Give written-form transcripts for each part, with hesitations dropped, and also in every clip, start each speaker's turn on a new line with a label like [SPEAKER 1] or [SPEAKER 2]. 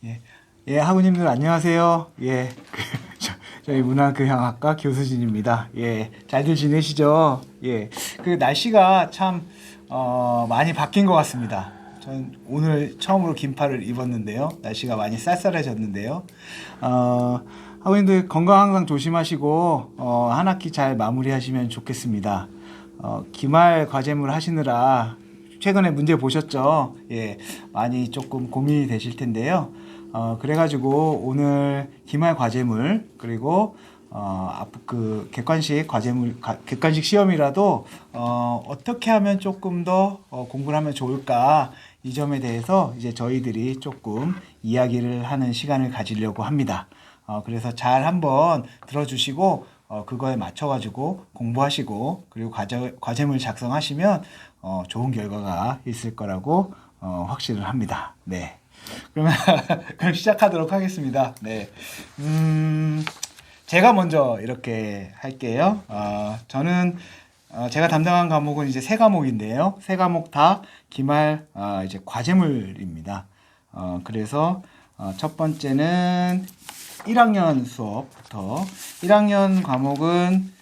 [SPEAKER 1] 예, 예, 학우님들 안녕하세요. 예, 저희 문화교양학과 교수진입니다. 예, 잘들 지내시죠? 예, 그 날씨가 참 많이 바뀐 것 같습니다. 전 오늘 처음으로 긴팔을 입었는데요. 날씨가 많이 쌀쌀해졌는데요. 학우님들 건강 항상 조심하시고 한 학기 잘 마무리하시면 좋겠습니다. 기말 과제물 하시느라 최근에 문제 보셨죠? 예, 많이 조금 고민이 되실 텐데요. 그래가지고 오늘 기말 과제물 그리고 그 객관식 과제물 객관식 시험이라도 어떻게 하면 조금 더 공부를 하면 좋을까 이 점에 대해서 이제 저희들이 조금 이야기를 하는 시간을 가지려고 합니다. 그래서 잘 한번 들어주시고 그거에 맞춰가지고 공부하시고 그리고 과제물 작성하시면 좋은 결과가 있을 거라고 확신을 합니다. 네. 그러면 그럼 시작하도록 하겠습니다. 네. 제가 먼저 이렇게 할게요. 저는 제가 담당한 과목은 이제 세 과목인데요. 세 과목 다 기말 이제 과제물입니다. 그래서 첫 번째는 1학년 수업부터 1학년 과목은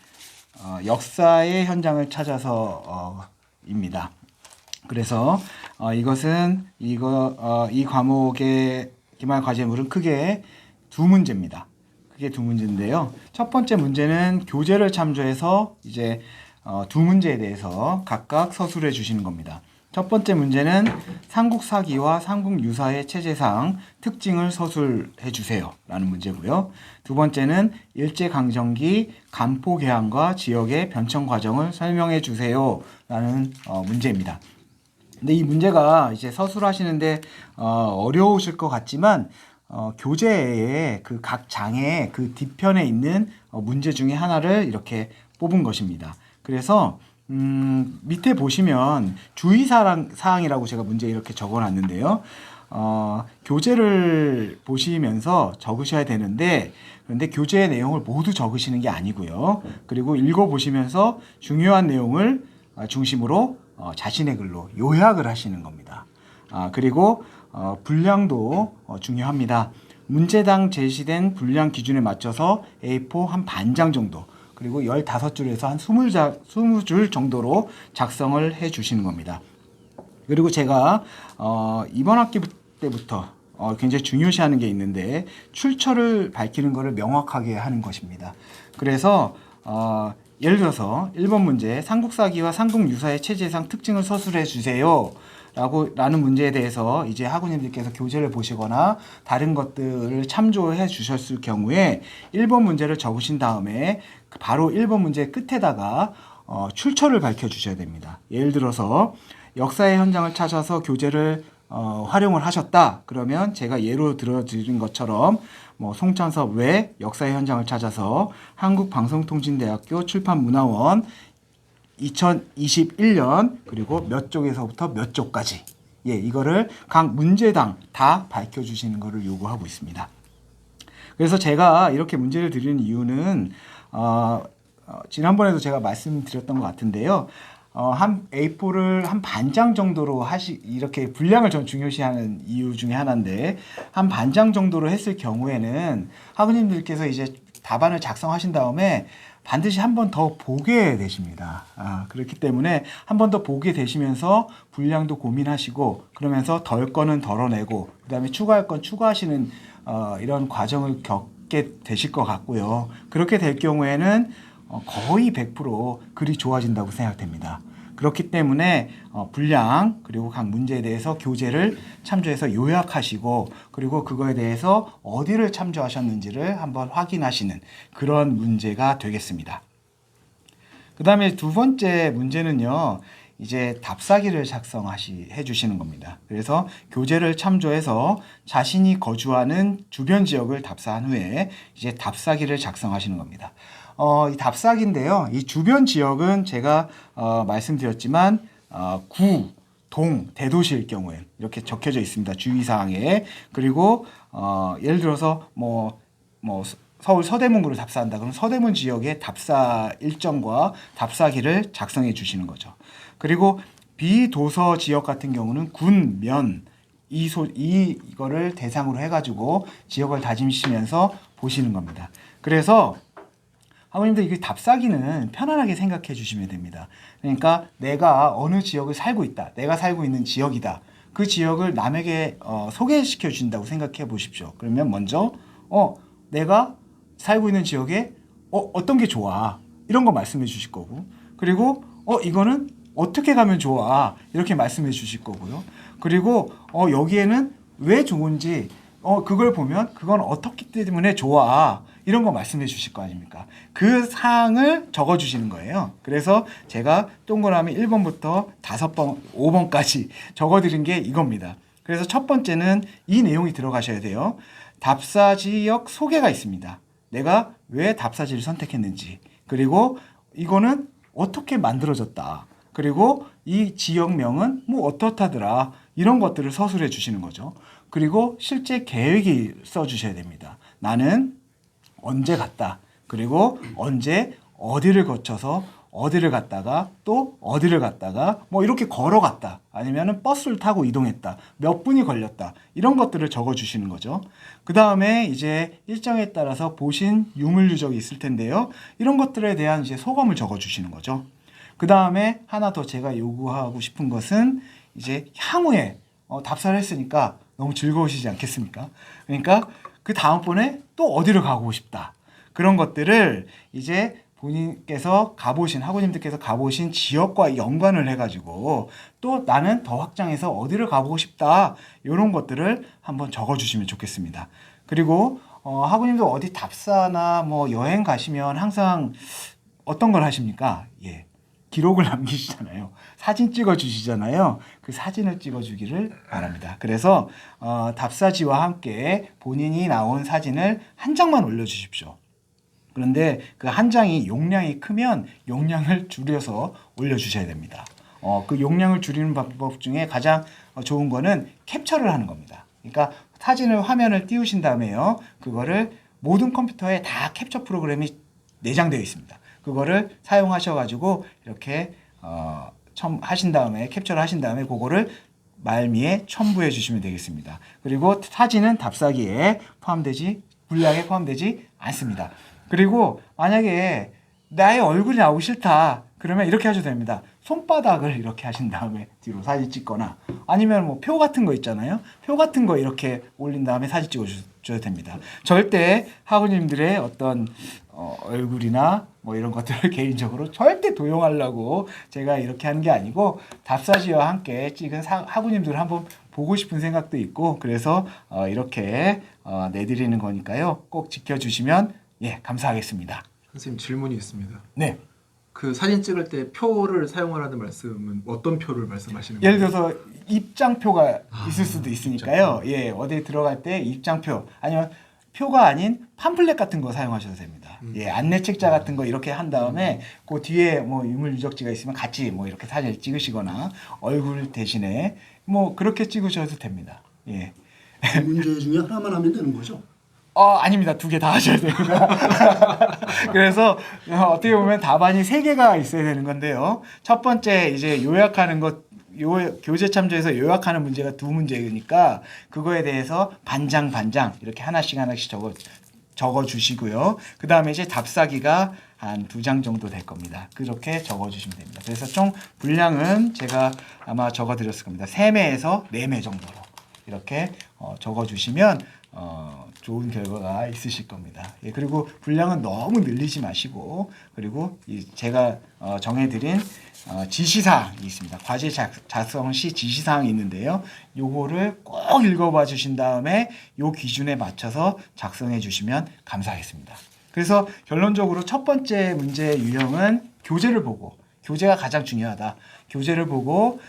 [SPEAKER 1] 역사의 현장을 찾아서 입니다. 그래서 이것은 이 과목의 기말 과제물은 크게 두 문제입니다. 크게 두 문제인데요. 첫 번째 문제는 교재를 참조해서 이제 두 문제에 대해서 각각 서술해 주시는 겁니다. 첫 번째 문제는 삼국사기와 삼국유사의 체제상 특징을 서술해 주세요 라는 문제고요. 두 번째는 일제강점기 간포개항과 지역의 변청 과정을 설명해 주세요 라는 문제입니다. 근데 이 문제가 이제 서술하시는데 어려우실 것 같지만 교재에 그 각 장의 그 뒤편에 있는 문제 중에 하나를 이렇게 뽑은 것입니다. 그래서 밑에 보시면 주의사항이라고 제가 문제 이렇게 적어놨는데요. 교재를 보시면서 적으셔야 되는데 그런데 교재의 내용을 모두 적으시는 게 아니고요. 그리고 읽어보시면서 중요한 내용을 중심으로 자신의 글로 요약을 하시는 겁니다. 그리고 분량도 중요합니다. 문제당 제시된 분량 기준에 맞춰서 A4 한 반장 정도 그리고 15줄에서 한 20줄 정도로 작성을 해 주시는 겁니다. 그리고 제가 이번 학기 때부터 굉장히 중요시하는 게 있는데 출처를 밝히는 것을 명확하게 하는 것입니다. 그래서 예를 들어서 1번 문제 삼국사기와 삼국유사의 체제상 특징을 서술해 주세요 라는 문제에 대해서 이제 학우님들께서 교재를 보시거나 다른 것들을 참조해 주셨을 경우에 1번 문제를 적으신 다음에 바로 1번 문제 끝에다가 출처를 밝혀 주셔야 됩니다. 예를 들어서 역사의 현장을 찾아서 교재를 활용을 하셨다. 그러면 제가 예로 들어드린 것처럼 송찬섭 외 역사의 현장을 찾아서 한국방송통신대학교 출판문화원 2021년 그리고 몇 쪽에서부터 몇 쪽까지 이거를 각 문제당 다 밝혀주시는 것을 요구하고 있습니다. 그래서 제가 이렇게 문제를 드리는 이유는 지난번에도 제가 말씀드렸던 것 같은데요. 한 A4를 한 반장 정도로 이렇게 분량을 전 중요시하는 이유 중에 하나인데 한 반장 정도로 했을 경우에는 학우님들께서 이제 답안을 작성하신 다음에 반드시 한 번 더 보게 되십니다. 그렇기 때문에 한 번 더 보게 되시면서 분량도 고민하시고 그러면서 덜 거는 덜어내고 그 다음에 추가할 건 추가하시는 이런 과정을 겪게 되실 것 같고요. 그렇게 될 경우에는 거의 100% 글이 좋아진다고 생각됩니다. 그렇기 때문에 분량 그리고 각 문제에 대해서 교재를 참조해서 요약하시고 그리고 그거에 대해서 어디를 참조하셨는지를 한번 확인하시는 그런 문제가 되겠습니다. 그 다음에 두 번째 문제는요. 이제 답사기를 작성해 주시는 겁니다. 그래서 교재를 참조해서 자신이 거주하는 주변 지역을 답사한 후에 이제 답사기를 작성하시는 겁니다. 이 답사기인데요. 이 주변 지역은 제가 말씀드렸지만 구, 동, 대도시일 경우에 이렇게 적혀져 있습니다. 주의사항에. 그리고 예를 들어서 서울 서대문구를 답사한다. 그럼 서대문 지역의 답사 일정과 답사기를 작성해 주시는 거죠. 그리고 비도서 지역 같은 경우는 군, 면, 이거를 대상으로 해가지고 지역을 다짐시면서 보시는 겁니다. 그래서 학우님들 이게 답사기는 편안하게 생각해 주시면 됩니다. 그러니까 내가 어느 지역을 살고 있다. 내가 살고 있는 지역이다. 그 지역을 남에게 소개시켜 준다고 생각해 보십시오. 그러면 먼저 내가 살고 있는 지역에 어떤 게 좋아. 이런 거 말씀해 주실 거고. 그리고 이거는 어떻게 가면 좋아. 이렇게 말씀해 주실 거고요. 그리고 여기에는 왜 좋은지 그걸 보면 그건 어떻기 때문에 좋아. 이런 거 말씀해 주실 거 아닙니까? 그 사항을 적어 주시는 거예요. 그래서 제가 동그라미 1번부터 5번, 5번까지 적어 드린 게 이겁니다. 그래서 첫 번째는 이 내용이 들어가셔야 돼요. 답사지역 소개가 있습니다. 내가 왜 답사지를 선택했는지, 그리고 이거는 어떻게 만들어졌다. 그리고 이 지역명은 뭐 어떻다더라. 이런 것들을 서술해 주시는 거죠. 그리고 실제 계획이 써 주셔야 됩니다. 나는 언제 갔다. 그리고 언제 어디를 거쳐서 어디를 갔다가 또 어디를 갔다가 뭐 이렇게 걸어갔다. 아니면은 버스를 타고 이동했다. 몇 분이 걸렸다. 이런 것들을 적어 주시는 거죠. 그 다음에 이제 일정에 따라서 보신 유물 유적이 있을 텐데요. 이런 것들에 대한 이제 소감을 적어 주시는 거죠. 그 다음에 하나 더 제가 요구하고 싶은 것은 이제 향후에 답사를 했으니까 너무 즐거우시지 않겠습니까? 그러니까 그 다음번에 또 어디를 가고 싶다. 그런 것들을 이제 본인께서 학우님들께서 가보신 지역과 연관을 해가지고 또 나는 더 확장해서 어디를 가보고 싶다. 이런 것들을 한번 적어주시면 좋겠습니다. 그리고 학우님들 어디 답사나 뭐 여행 가시면 항상 어떤 걸 하십니까? 예. 기록을 남기시잖아요. 사진 찍어 주시잖아요. 그 사진을 찍어 주기를 바랍니다. 그래서 답사지와 함께 본인이 나온 사진을 한 장만 올려 주십시오. 그런데 그 한 장이 용량이 크면 용량을 줄여서 올려 주셔야 됩니다. 그 용량을 줄이는 방법 중에 가장 좋은 거는 캡처를 하는 겁니다. 그러니까 사진을 화면을 띄우신 다음에요. 그거를 모든 컴퓨터에 다 캡처 프로그램이 내장되어 있습니다. 그거를 사용하셔가지고 이렇게 하신 다음에 캡처를 하신 다음에 그거를 말미에 첨부해 주시면 되겠습니다. 그리고 사진은 답사기에 분량에 포함되지 않습니다. 그리고 만약에 나의 얼굴이 나오기 싫다 그러면 이렇게 하셔도 됩니다. 손바닥을 이렇게 하신 다음에 뒤로 사진 찍거나 아니면 뭐 표 같은 거 있잖아요. 표 같은 거 이렇게 올린 다음에 사진 찍어 줘도 됩니다. 절대 학우님들의 어떤 얼굴이나 뭐 이런 것들을 개인적으로 절대 도용하려고 제가 이렇게 하는 게 아니고 답사지와 함께 찍은 학우님들을 한번 보고 싶은 생각도 있고 그래서 이렇게 내드리는 거니까요. 꼭 지켜주시면 감사하겠습니다.
[SPEAKER 2] 선생님 질문이 있습니다.
[SPEAKER 1] 네.
[SPEAKER 2] 그 사진 찍을 때 표를 사용하라는 말씀은 어떤 표를 말씀하시는 거예요?
[SPEAKER 1] 예를 들어서 입장표가 있을 수도 있으니까요. 예, 어디에 들어갈 때 입장표 아니면 표가 아닌 팜플렛 같은 거 사용하셔도 됩니다. 예, 안내 책자 같은 거 이렇게 한 다음에 그 뒤에 뭐 유물 유적지가 있으면 같이 뭐 이렇게 사진을 찍으시거나 얼굴 대신에 뭐 그렇게 찍으셔도 됩니다. 예.
[SPEAKER 3] 문제 중에 하나만 하면 되는 거죠?
[SPEAKER 1] 아닙니다. 2개 다 하셔야 됩니다. 그래서 어떻게 보면 답안이 3개가 있어야 되는 건데요. 첫 번째 이제 요약하는 것, 교재 참조에서 요약하는 문제가 2문제니까 그거에 대해서 반장 이렇게 하나씩 적어 주시고요. 그 다음에 이제 답사기가 한 2장 정도 될 겁니다. 그렇게 적어 주시면 됩니다. 그래서 총 분량은 제가 아마 적어 드렸을 겁니다. 3매에서 4매 정도로 이렇게 적어 주시면 좋은 결과가 있으실 겁니다. 예, 그리고 분량은 너무 늘리지 마시고 그리고 제가 정해드린 지시사항이 있습니다. 과제 작성 시 지시사항이 있는데요. 요거를 꼭 읽어봐 주신 다음에 요 기준에 맞춰서 작성해 주시면 감사하겠습니다. 그래서 결론적으로 첫 번째 문제 유형은 교재를 보고 교재가 가장 중요하다. 교재를 보고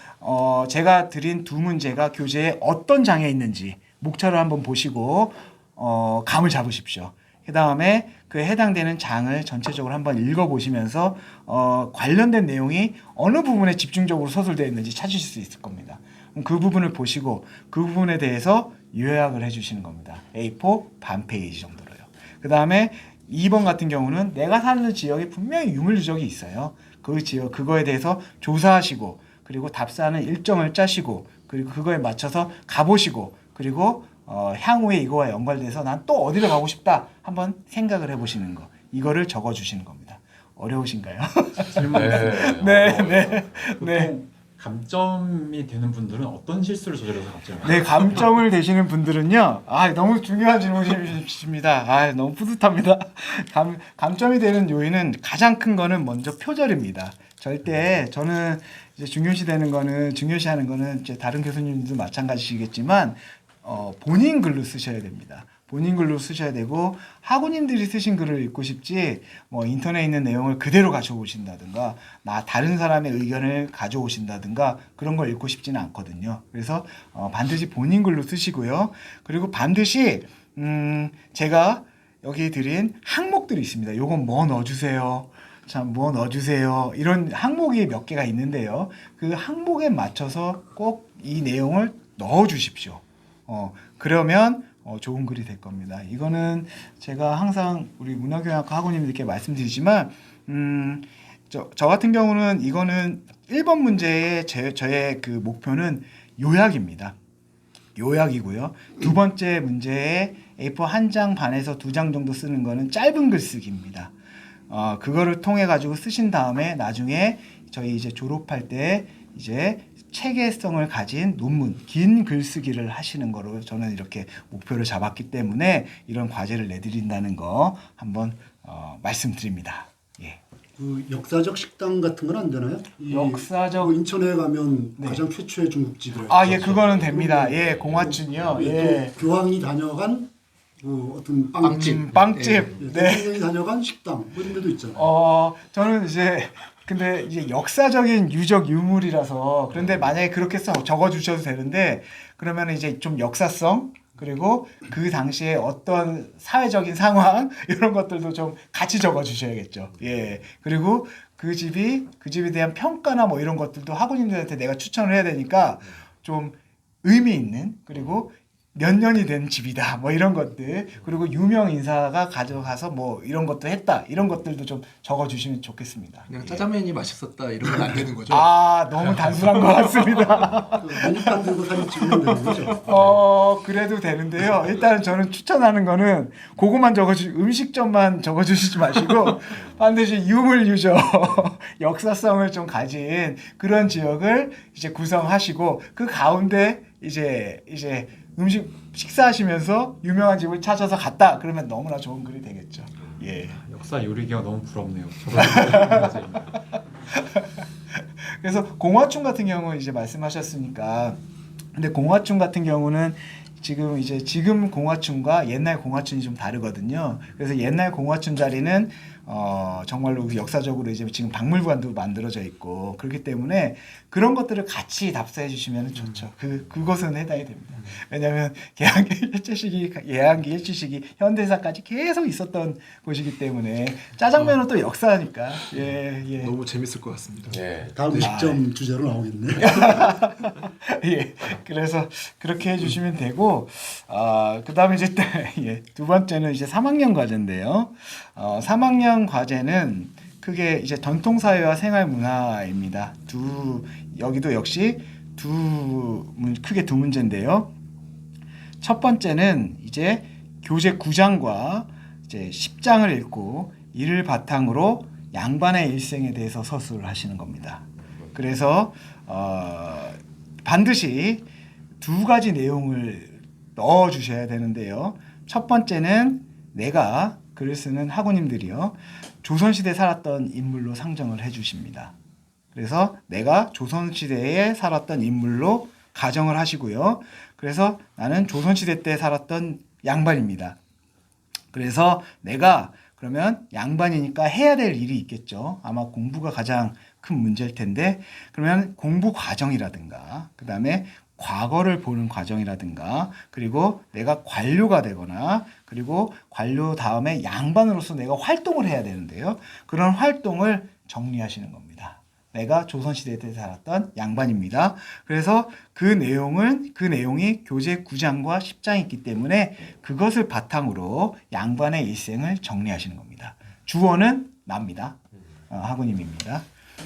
[SPEAKER 1] 제가 드린 2문제가 교재에 어떤 장에 있는지 목차를 한번 보시고 감을 잡으십시오. 그 다음에 그 해당되는 장을 전체적으로 한번 읽어보시면서 관련된 내용이 어느 부분에 집중적으로 서술되어 있는지 찾으실 수 있을 겁니다. 그 부분을 보시고 그 부분에 대해서 요약을 해주시는 겁니다. A4 반 페이지 정도로요. 그 다음에 2번 같은 경우는 내가 사는 지역에 분명히 유물 유적이 있어요. 그 지역 그거에 대해서 조사하시고 그리고 답사하는 일정을 짜시고 그리고 그거에 맞춰서 가보시고 그리고 향후에 이거와 연관돼서 난 또 어디를 가고 싶다 한번 생각을 해보시는 거 이거를 적어주시는 겁니다. 어려우신가요? 네.
[SPEAKER 4] 보통 감점이 되는 분들은 어떤 실수를 저질러서 감점을
[SPEAKER 1] 네, 감점을 되시는 분들은요. 너무 중요한 질문이십니다. 너무 뿌듯합니다. 감점이 되는 요인은 가장 큰 거는 먼저 표절입니다. 절대 저는 이제 중요시 하는 거는 이제 다른 교수님들도 마찬가지시겠지만 본인 글로 쓰셔야 됩니다. 본인 글로 쓰셔야 되고 학우님들이 쓰신 글을 읽고 싶지 뭐 인터넷에 있는 내용을 그대로 가져오신다든가 다른 사람의 의견을 가져오신다든가 그런 걸 읽고 싶지는 않거든요. 그래서 반드시 본인 글로 쓰시고요. 그리고 반드시 제가 여기 드린 항목들이 있습니다. 요건 뭐 넣어주세요. 뭐 넣어주세요. 이런 항목이 몇 개가 있는데요. 그 항목에 맞춰서 꼭 이 내용을 넣어주십시오. 그러면 좋은 글이 될 겁니다. 이거는 제가 항상 우리 문화교양학과 학우님들께 말씀드리지만 저 같은 경우는 이거는 1번 문제의 저의 그 목표는 요약입니다. 요약이고요. 두 번째 문제에 A4 한 장 반에서 2장 정도 쓰는 거는 짧은 글쓰기입니다. 그거를 통해 가지고 쓰신 다음에 나중에 저희 이제 졸업할 때 이제 체계성을 가진 논문, 긴 글쓰기를 하시는 거로 저는 이렇게 목표를 잡았기 때문에 이런 과제를 내드린다는 거 한번 말씀드립니다. 예.
[SPEAKER 3] 그 역사적 식당 같은 건 안 되나요?
[SPEAKER 1] 역사적
[SPEAKER 3] 인천에 가면
[SPEAKER 1] 네.
[SPEAKER 3] 가장 최초의 중국집이래요.
[SPEAKER 1] 예, 그거는 됩니다. 예, 공화춘이요. 예.
[SPEAKER 3] 또 교황이 다녀간 어떤 빵집,
[SPEAKER 1] 빵집. 네.
[SPEAKER 3] 대통령이 다녀간 식당 뭐 이런 데도 있잖아요.
[SPEAKER 1] 저는 근데 이제 역사적인 유적 유물이라서 그런데 만약에 그렇게 적어 주셔도 되는데 그러면 이제 좀 역사성 그리고 그 당시에 어떤 사회적인 상황 이런 것들도 좀 같이 적어 주셔야겠죠. 예. 그리고 그 집에 대한 평가나 뭐 이런 것들도 학우님들한테 내가 추천을 해야 되니까 좀 의미 있는 그리고 몇 년이 된 집이다. 뭐 이런 것들. 그리고 유명 인사가 가져가서 뭐 이런 것도 했다. 이런 것들도 좀 적어 주시면 좋겠습니다.
[SPEAKER 2] 그냥 짜장면이 맛있었다 이런 건 안 되는 거죠?
[SPEAKER 1] 너무 단순한 것 같습니다.
[SPEAKER 3] 메뉴판 들고 사진 찍으면 되는 거죠.
[SPEAKER 1] 그래도 되는데요. 일단 저는 추천하는 거는 그거만 음식점만 적어 주시지 마시고 반드시 유물 유적, 역사성을 좀 가진 그런 지역을 이제 구성하시고 그 가운데 이제 식사하시면서 유명한 집을 찾아서 갔다. 그러면 너무나 좋은 글이 되겠죠. 예.
[SPEAKER 4] 역사 요리기가 너무 부럽네요. 저도
[SPEAKER 1] 그래서 공화춘 같은 경우 이제 말씀하셨으니까 근데 공화춘 같은 경우는 지금 공화춘과 옛날 공화춘이 좀 다르거든요. 그래서 옛날 공화춘 자리는 정말로 역사적으로 이제 지금 박물관도 만들어져 있고 그렇기 때문에 그런 것들을 같이 답사해 주시면 좋죠. 그것은 해당이 됩니다. 왜냐하면 개항기 일제시기 현대사까지 계속 있었던 곳이기 때문에 짜장면은 또 역사니까 예.
[SPEAKER 2] 너무 재밌을 것 같습니다.
[SPEAKER 5] 예.
[SPEAKER 3] 다음 음식점 주제로 나오겠네.
[SPEAKER 1] 예. 그래서 그렇게 해주시면 되고 그다음에 이제 두 번째는 이제 3학년 과제인데요. 3학년 과제는 크게 이제 전통사회와 생활문화입니다. 여기도 역시 크게 두 문제인데요. 첫 번째는 이제 교재 9장과 이제 10장을 읽고 이를 바탕으로 양반의 일생에 대해서 서술을 하시는 겁니다. 그래서 반드시 두 가지 내용을 넣어 주셔야 되는데요. 첫 번째는 내가 글을 쓰는 학우님들이요. 조선시대에 살았던 인물로 상정을 해 주십니다. 그래서 내가 조선시대에 살았던 인물로 가정을 하시고요. 그래서 나는 조선시대 때 살았던 양반입니다. 그래서 내가 그러면 양반이니까 해야 될 일이 있겠죠. 아마 공부가 가장 큰 문제일 텐데 그러면 공부 과정이라든가 그다음에 과거를 보는 과정이라든가 그리고 내가 관료가 되거나 그리고 관료 다음에 양반으로서 내가 활동을 해야 되는데요. 그런 활동을 정리하시는 겁니다. 내가 조선시대 때 살았던 양반입니다. 그래서 그 내용이 교재 9장과 10장이 있기 때문에 그것을 바탕으로 양반의 일생을 정리하시는 겁니다. 주어는 납니다. 학우님입니다.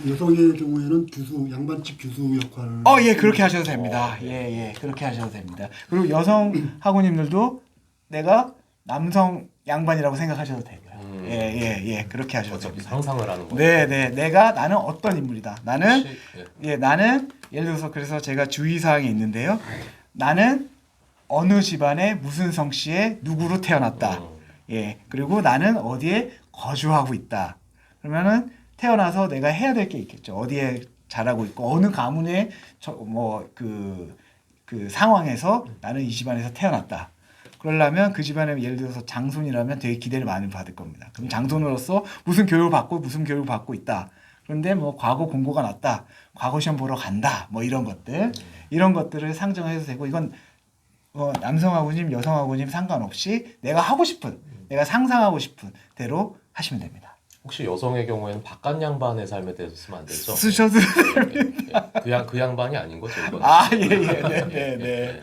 [SPEAKER 3] 여성의 경우에는 교수, 양반집 교수 역할을.
[SPEAKER 1] 예, 그렇게 하셔도 됩니다. 예, 그렇게 하셔도 됩니다. 그리고 여성 학우님들도 내가 남성 양반이라고 생각하셔도 되고요. 예, 그렇게 하셔도
[SPEAKER 5] 어차피
[SPEAKER 1] 됩니다.
[SPEAKER 5] 상상을 하는 거죠.
[SPEAKER 1] 네, 나는 어떤 인물이다. 나는
[SPEAKER 5] 예.
[SPEAKER 1] 나는 예를 들어서 그래서 제가 주의사항이 있는데요. 나는 어느 집안의 무슨 성씨의 누구로 태어났다. 예, 그리고 나는 어디에 거주하고 있다. 그러면은 태어나서 내가 해야 될 게 있겠죠. 어디에 자라고 있고 어느 가문의 그 상황에서 나는 이 집안에서 태어났다. 그러려면 그 집안에 예를 들어서 장손이라면 되게 기대를 많이 받을 겁니다. 그럼 장손으로서 무슨 교육을 받고 있다. 그런데 뭐 과거 공고가 났다. 과거 시험 보러 간다. 뭐 이런 것들을 상정해도 되고 이건 남성하고님, 여성하고님 상관없이 내가 하고 싶은, 내가 상상하고 싶은 대로 하시면 됩니다.
[SPEAKER 5] 혹시 여성의 경우에는 바깥 양반의 삶에 대해서 쓰면 안 되죠?
[SPEAKER 1] 쓰셔도
[SPEAKER 5] 그 양반이 아닌 거죠, 이건.
[SPEAKER 1] 네.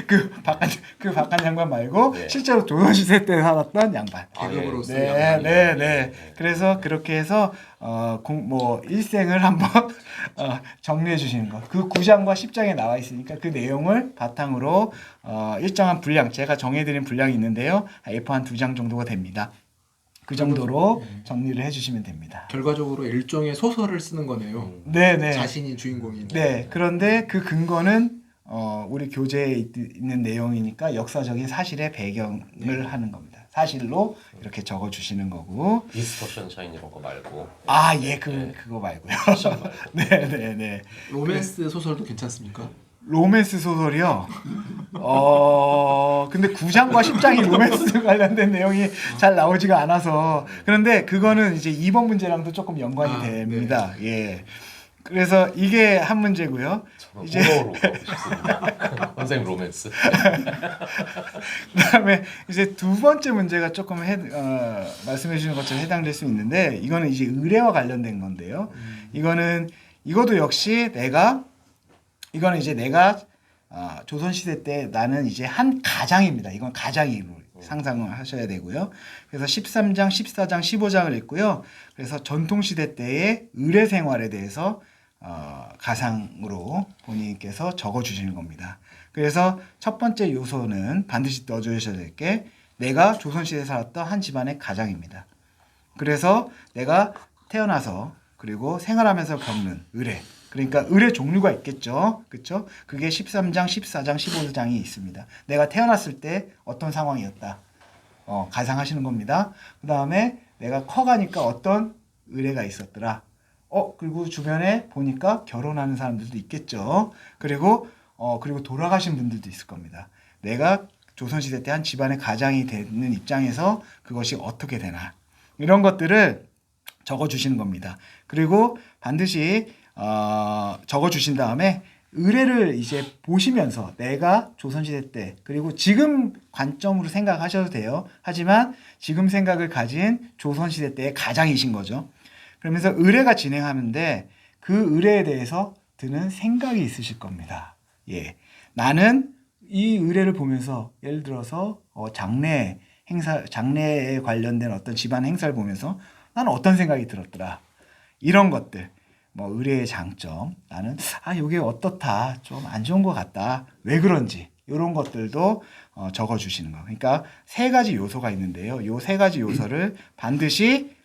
[SPEAKER 1] 그 바깥 양반 말고
[SPEAKER 5] 네.
[SPEAKER 1] 실제로 조선시대 때 살았던 양반.
[SPEAKER 2] 계급으로서
[SPEAKER 1] 네. 그래서 그렇게 해서 일생을 한번 정리해 주시는 것. 그 9장과 10장에 나와 있으니까 그 내용을 바탕으로 일정한 분량, 제가 정해드린 분량이 있는데요. A4 한 2장 정도가 됩니다. 그 정도로 정리를 해주시면 됩니다.
[SPEAKER 2] 결과적으로 일종의 소설을 쓰는 거네요.
[SPEAKER 1] 네.
[SPEAKER 2] 자신이 주인공인.
[SPEAKER 1] 네. 그런데 그 근거는 우리 교재에 있는 내용이니까 역사적인 사실의 배경을 하는 겁니다. 사실로 이렇게 적어주시는 거고.
[SPEAKER 5] 미스터 션샤인 이런 거 말고.
[SPEAKER 1] 그거 말고요.
[SPEAKER 5] 패션 말고.
[SPEAKER 1] 네.
[SPEAKER 2] 로맨스 소설도 괜찮습니까?
[SPEAKER 1] 로맨스 소설이요. 근데 9장과 10장이 로맨스 관련된 내용이 잘 나오지가 않아서. 그런데 그거는 이제 2번 문제랑도 조금 연관이 됩니다. 예. 그래서 이게 한 문제고요.
[SPEAKER 5] 저는
[SPEAKER 1] 이제
[SPEAKER 5] 호러로 가고 싶습니다. 선생님 로맨스.
[SPEAKER 1] 그다음에 이제 두 번째 문제가 조금 말씀해 주신 것처럼 해당될 수 있는데 이거는 이제 의례와 관련된 건데요. 이것도 역시 내가 조선시대 때 나는 이제 한 가장입니다. 이건 가장으로 상상을 하셔야 되고요. 그래서 13장, 14장, 15장을 읽고요. 그래서 전통시대 때의 의례 생활에 대해서 가상으로 본인께서 적어주시는 겁니다. 그래서 첫 번째 요소는 반드시 넣어주셔야 될 게 내가 조선시대에 살았던 한 집안의 가장입니다. 그래서 내가 태어나서 그리고 생활하면서 겪는 의례, 그러니까 의례 종류가 있겠죠. 그렇죠? 그게 13장, 14장, 15장이 있습니다. 내가 태어났을 때 어떤 상황이었다. 가상하시는 겁니다. 그다음에 내가 커가니까 어떤 의례가 있었더라. 그리고 주변에 보니까 결혼하는 사람들도 있겠죠. 그리고 돌아가신 분들도 있을 겁니다. 내가 조선시대 때 한 집안의 가장이 되는 입장에서 그것이 어떻게 되나. 이런 것들을 적어주시는 겁니다. 그리고 반드시 적어주신 다음에 의례를 이제 보시면서 내가 조선시대 때 그리고 지금 관점으로 생각하셔도 돼요. 하지만 지금 생각을 가진 조선시대 때의 가장이신 거죠. 그러면서 의례가 진행하는데 그 의례에 대해서 드는 생각이 있으실 겁니다. 예, 나는 이 의례를 보면서 예를 들어서 장례에 관련된 어떤 집안 행사를 보면서 나는 어떤 생각이 들었더라. 이런 것들. 의례의 장점, 나는 이게 어떻다, 좀 안 좋은 것 같다, 왜 그런지 이런 것들도 적어주시는 거. 그러니까 세 가지 요소가 있는데요. 이 세 가지 요소를 반드시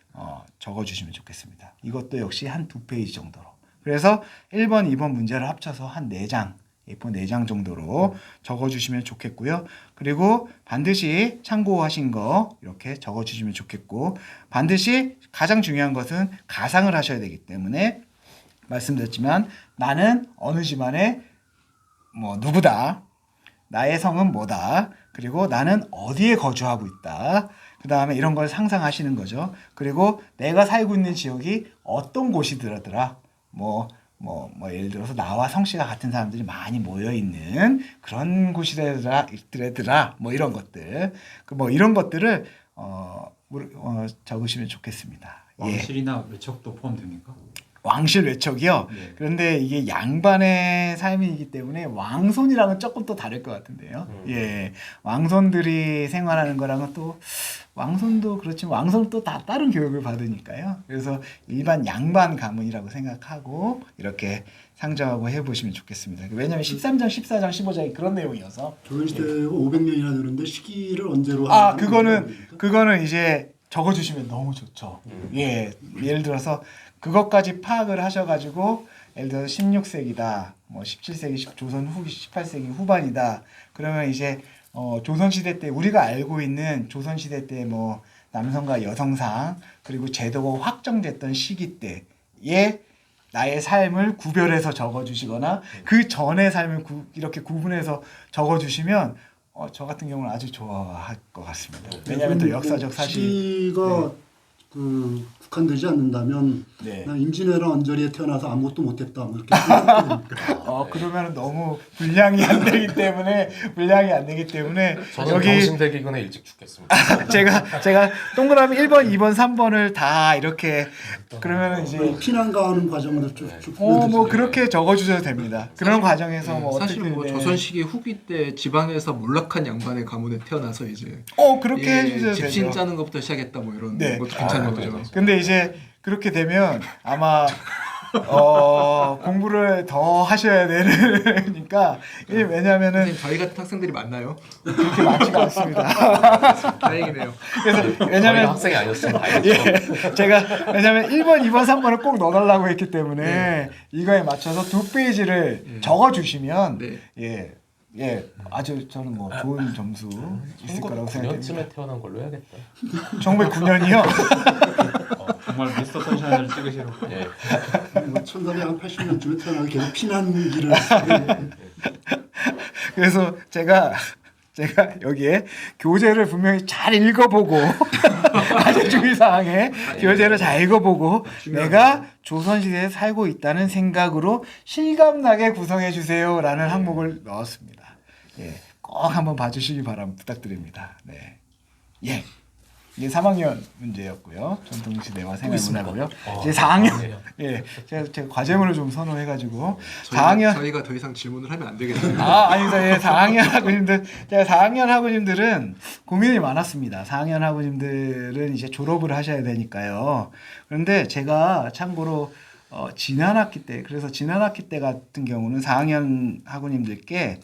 [SPEAKER 1] 적어주시면 좋겠습니다. 이것도 역시 한 2페이지 정도로. 그래서 1번, 2번 문제를 합쳐서 한 4장, A4 4장 정도로 적어주시면 좋겠고요. 그리고 반드시 참고하신 거 이렇게 적어주시면 좋겠고, 반드시 가장 중요한 것은 가상을 하셔야 되기 때문에 말씀드렸지만 나는 어느 집안의 누구다. 나의 성은 뭐다. 그리고 나는 어디에 거주하고 있다. 그 다음에 이런 걸 상상하시는 거죠. 그리고 내가 살고 있는 지역이 어떤 곳이더라. 예를 들어서 나와 성씨가 같은 사람들이 많이 모여 있는 그런 곳이더라. 이런 것들. 이런 것들을 적으시면 좋겠습니다.
[SPEAKER 4] 왕실이나 외척도 포함됩니까?
[SPEAKER 1] 왕실 외척이요.
[SPEAKER 4] 네.
[SPEAKER 1] 그런데 이게 양반의 삶이기 때문에 왕손이랑은 조금 또 다를 것 같은데요. 예, 왕손들이 생활하는 거랑은 또 왕손도 그렇지만 왕손은 또 다 다른 교육을 받으니까요. 그래서 일반 양반 가문이라고 생각하고 이렇게 상정하고 해보시면 좋겠습니다. 왜냐하면 13장, 14장, 15장이 그런 내용이어서.
[SPEAKER 3] 조선시대가 500년이나 되는데 시기를 언제로
[SPEAKER 1] 아,
[SPEAKER 3] 하는지
[SPEAKER 1] 그거는 이제 적어주시면 너무 좋죠. 예, 예를 들어서 그것까지 파악을 하셔가지고 예를 들어서 16세기다, 뭐 17세기 조선 후기 18세기 후반이다. 그러면 이제 조선시대 때 우리가 알고 있는 조선시대 때 뭐 남성과 여성상 그리고 제도가 확정됐던 시기 때에 나의 삶을 구별해서 적어주시거나 그 전의 삶을 이렇게 구분해서 적어주시면 저 같은 경우는 아주 좋아할 것 같습니다. 왜냐하면 또 역사적 사실.
[SPEAKER 3] 시기가 그 국한되지 않는다면
[SPEAKER 1] 네.
[SPEAKER 3] 난 임진왜란 언저리에 태어나서 아무것도 못했다 뭐 이렇게 생각하게 됩니다.
[SPEAKER 1] 그러면 너무 분량이 안 되기 때문에
[SPEAKER 5] 저는
[SPEAKER 1] 여기
[SPEAKER 5] 병신대기근에 일찍 죽겠습니다.
[SPEAKER 1] 제가 동그라미 1번, 2번, 3번을 다 이렇게 그러면 이제
[SPEAKER 3] 피난 가는 과정을 쭉
[SPEAKER 1] 뭐 그렇게 적어주셔도 됩니다. 그런 과정에서 뭐
[SPEAKER 2] 사실
[SPEAKER 1] 어떻게
[SPEAKER 2] 뭐
[SPEAKER 1] 네.
[SPEAKER 2] 조선 시기 후기 때 지방에서 몰락한 양반의 가문에 태어나서 이제
[SPEAKER 1] 그렇게 해주셔도
[SPEAKER 2] 집신
[SPEAKER 1] 되죠.
[SPEAKER 2] 짜는 것부터 시작했다 뭐 이런
[SPEAKER 1] 네.
[SPEAKER 2] 것도 괜찮은 거죠.
[SPEAKER 1] 근데 이제 그렇게 되면 아마 공부를 더 하셔야 되니까 왜냐하면은
[SPEAKER 2] 선생님 저희 같은 학생들이 많나요?
[SPEAKER 1] 그렇게 많지가 않습니다.
[SPEAKER 2] 다행이네요.
[SPEAKER 1] 그래서
[SPEAKER 5] 저희가
[SPEAKER 1] 왜냐면
[SPEAKER 5] 학생이 아니었으면 다행이죠.
[SPEAKER 1] 예, 제가 왜냐면 1번, 2번, 3번을 꼭 넣어달라고 했기 때문에 이거에 맞춰서 두 페이지를 적어주시면
[SPEAKER 2] 네.
[SPEAKER 1] 아주 저는 뭐 좋은 점수 있을 거라고 생각합니다.
[SPEAKER 5] 1909년쯤에 태어난 걸로 해야겠다.
[SPEAKER 1] 1909년이요?
[SPEAKER 4] 정말 미스터 선샤인을 찍으시려고.
[SPEAKER 5] 예.
[SPEAKER 3] 1480년쯤에 태어나서 계속 피난기를
[SPEAKER 1] 그래서 제가 여기에 교재를 분명히 잘 읽어보고 아주 주의사항에 교재를 잘 읽어보고 내가 조선시대에 살고 있다는 생각으로 실감나게 구성해 주세요라는 항목을 넣었습니다. 예, 꼭 한번 봐주시기 부탁드립니다. 네, 예. 이게 3학년 문제였고요. 전통시대와 생활문화고요. 이제 4학년. 예, 제가 과제문을 좀 선호해가지고 4학년.
[SPEAKER 2] 저희가 더 이상 질문을 하면 안 되겠네요.
[SPEAKER 1] 아닙니다. 예, 4학년 학우님들, 제가 4학년 학우님들은 고민이 많았습니다. 4학년 학우님들은 이제 졸업을 하셔야 되니까요. 그런데 제가 참고로 지난 학기 때 같은 경우는 4학년 학우님들께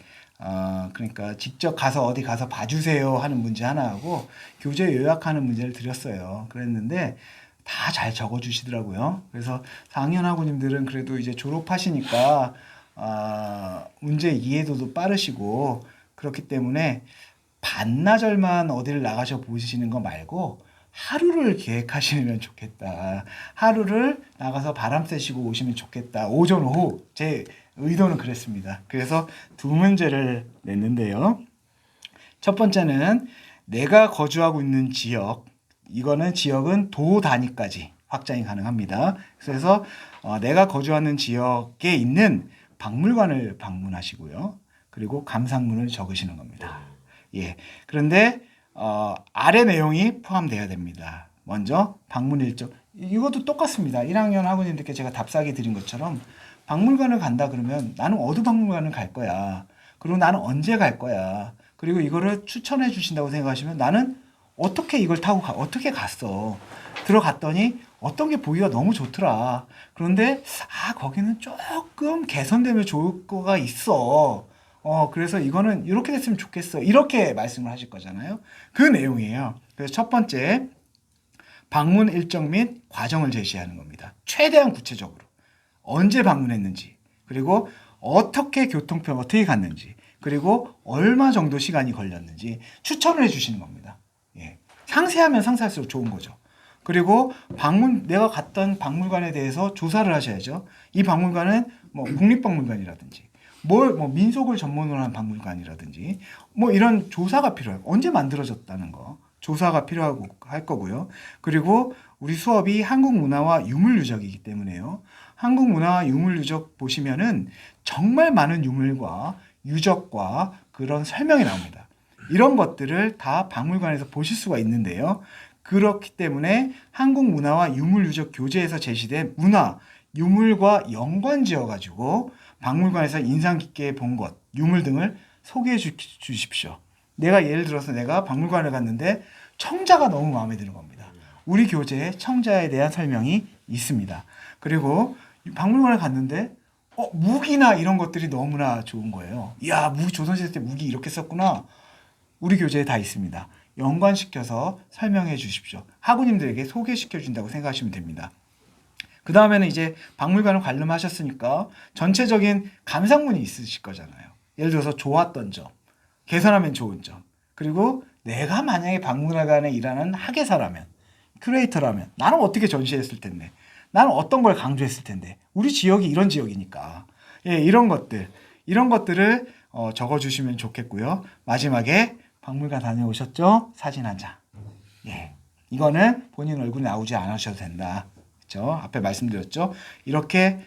[SPEAKER 1] 그러니까 직접 가서 어디 가서 봐주세요 하는 문제 하나 하고 교재 요약하는 문제를 드렸어요. 그랬는데 다 잘 적어주시더라고요. 그래서 4학년 학우님들은 그래도 이제 졸업하시니까 문제 이해도도 빠르시고 그렇기 때문에 반나절만 어디를 나가셔 보시는 거 말고 하루를 계획하시면 좋겠다. 하루를 나가서 바람 쐬시고 오시면 좋겠다. 오전 오후 제 의도는 그랬습니다. 그래서 두 문제를 냈는데요. 첫 번째는 내가 거주하고 있는 지역, 이거는 지역은 도 단위까지 확장이 가능합니다. 그래서 내가 거주하는 지역에 있는 박물관을 방문하시고요. 그리고 감상문을 적으시는 겁니다. 예. 그런데 아래 내용이 포함돼야 됩니다. 먼저 방문 일정, 이것도 똑같습니다. 1학년 학우님들께 제가 답사기 드린 것처럼 박물관을 간다 그러면 나는 어느 박물관을 갈 거야. 그리고 나는 언제 갈 거야. 그리고 이거를 추천해 주신다고 생각하시면 나는 어떻게 이걸 타고 어떻게 갔어. 들어갔더니 어떤 게 보기가 너무 좋더라. 그런데 거기는 조금 개선되면 좋을 거가 있어. 그래서 이거는 이렇게 됐으면 좋겠어. 이렇게 말씀을 하실 거잖아요. 그 내용이에요. 그래서 첫 번째, 방문 일정 및 과정을 제시하는 겁니다. 최대한 구체적으로. 언제 방문했는지, 그리고 어떻게 교통편 어떻게 갔는지, 그리고 얼마 정도 시간이 걸렸는지 추천을 해주시는 겁니다. 예. 상세하면 상세할수록 좋은 거죠. 그리고 내가 갔던 박물관에 대해서 조사를 하셔야죠. 이 박물관은 뭐 국립박물관이라든지, 뭐 민속을 전문으로 한 박물관이라든지, 뭐 이런 조사가 필요해요. 언제 만들어졌다는 거. 조사가 필요하고 할 거고요. 그리고 우리 수업이 한국 문화와 유물 유적이기 때문에요. 한국 문화와 유물 유적 보시면은 정말 많은 유물과 유적과 그런 설명이 나옵니다. 이런 것들을 다 박물관에서 보실 수가 있는데요. 그렇기 때문에 한국 문화와 유물 유적 교재에서 제시된 문화, 유물과 연관지어 가지고 박물관에서 인상 깊게 본 것, 유물 등을 소개해 주십시오. 내가 예를 들어서 내가 박물관을 갔는데 청자가 너무 마음에 드는 겁니다. 우리 교재에 청자에 대한 설명이 있습니다. 그리고 박물관에 갔는데 무기나 이런 것들이 너무나 좋은 거예요. 이야, 무기 조선시대 때 무기 이렇게 썼구나. 우리 교재에 다 있습니다. 연관시켜서 설명해 주십시오. 학우님들에게 소개시켜 준다고 생각하시면 됩니다. 그 다음에는 이제 박물관을 관람하셨으니까 전체적인 감상문이 있으실 거잖아요. 예를 들어서 좋았던 점, 개선하면 좋은 점, 그리고 내가 만약에 박물관에 일하는 학예사라면, 큐레이터라면 나는 어떻게 전시했을 텐데, 나는 어떤 걸 강조했을 텐데, 우리 지역이 이런 지역이니까 이런 것들을 적어주시면 좋겠고요. 마지막에 박물관 다녀오셨죠? 사진 한 장. 이거는 본인 얼굴이 나오지 않으셔도 된다. 그렇죠? 앞에 말씀드렸죠? 이렇게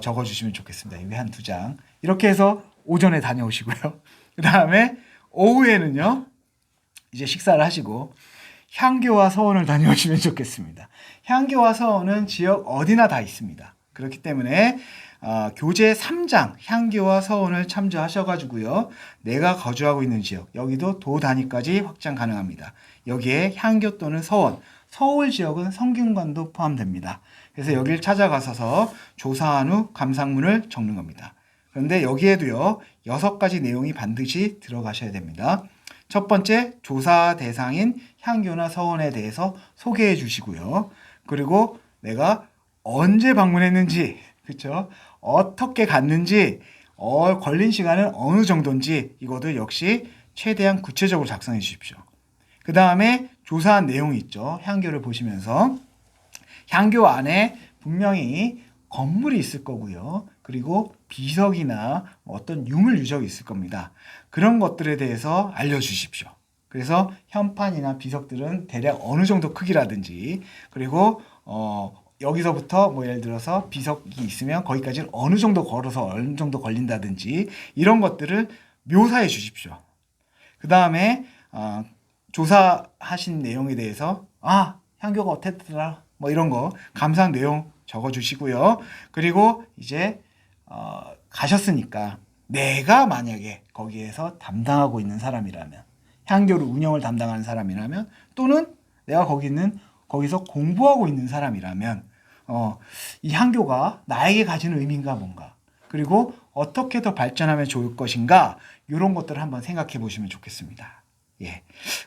[SPEAKER 1] 적어주시면 좋겠습니다. 이게 한 2장. 이렇게 해서 오전에 다녀오시고요. 그 다음에 오후에는요, 이제 식사를 하시고 향교와 서원을 다녀오시면 좋겠습니다. 향교와 서원은 지역 어디나 다 있습니다. 그렇기 때문에 교재 3장 향교와 서원을 참조하셔가지고요, 내가 거주하고 있는 지역 여기도 도 단위까지 확장 가능합니다. 여기에 향교 또는 서원, 서울 지역은 성균관도 포함됩니다. 그래서 여기를 찾아가서 조사한 후 감상문을 적는 겁니다. 그런데 여기에도요 6가지 내용이 반드시 들어가셔야 됩니다. 첫 번째, 조사 대상인 향교나 서원에 대해서 소개해 주시고요. 그리고 내가 언제 방문했는지, 그렇죠? 어떻게 갔는지, 걸린 시간은 어느 정도인지 이것도 역시 최대한 구체적으로 작성해 주십시오. 그 다음에 조사한 내용이 있죠. 향교를 보시면서 향교 안에 분명히 건물이 있을 거고요. 그리고 비석이나 어떤 유물 유적이 있을 겁니다. 그런 것들에 대해서 알려주십시오. 그래서 현판이나 비석들은 대략 어느 정도 크기라든지, 그리고 여기서부터 뭐 예를 들어서 비석이 있으면 거기까지는 어느 정도 걸어서 어느 정도 걸린다든지 이런 것들을 묘사해 주십시오. 그 다음에 조사하신 내용에 대해서 향교가 어땠더라 뭐 이런 거 감상 내용 적어주시고요. 그리고 이제 가셨으니까 내가 만약에 거기에서 담당하고 있는 사람이라면, 향교를 운영을 담당하는 사람이라면, 또는 내가 거기서 공부하고 있는 사람이라면 이 향교가 나에게 가지는 의미인가 뭔가, 그리고 어떻게 더 발전하면 좋을 것인가, 이런 것들을 한번 생각해 보시면 좋겠습니다.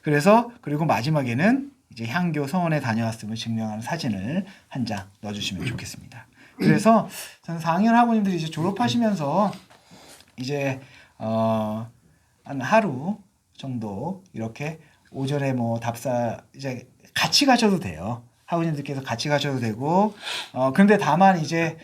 [SPEAKER 1] 그래서 그리고 마지막에는 이제 향교 서원에 다녀왔음을 증명하는 사진을 한 장 넣어주시면 좋겠습니다. 그래서 저는 4학년 학우님들이 이제 졸업하시면서 이제 한 하루 정도 이렇게 오전에 뭐 답사 이제 같이 가셔도 돼요. 학우님들께서 같이 가셔도 되고, 그런데 다만 이제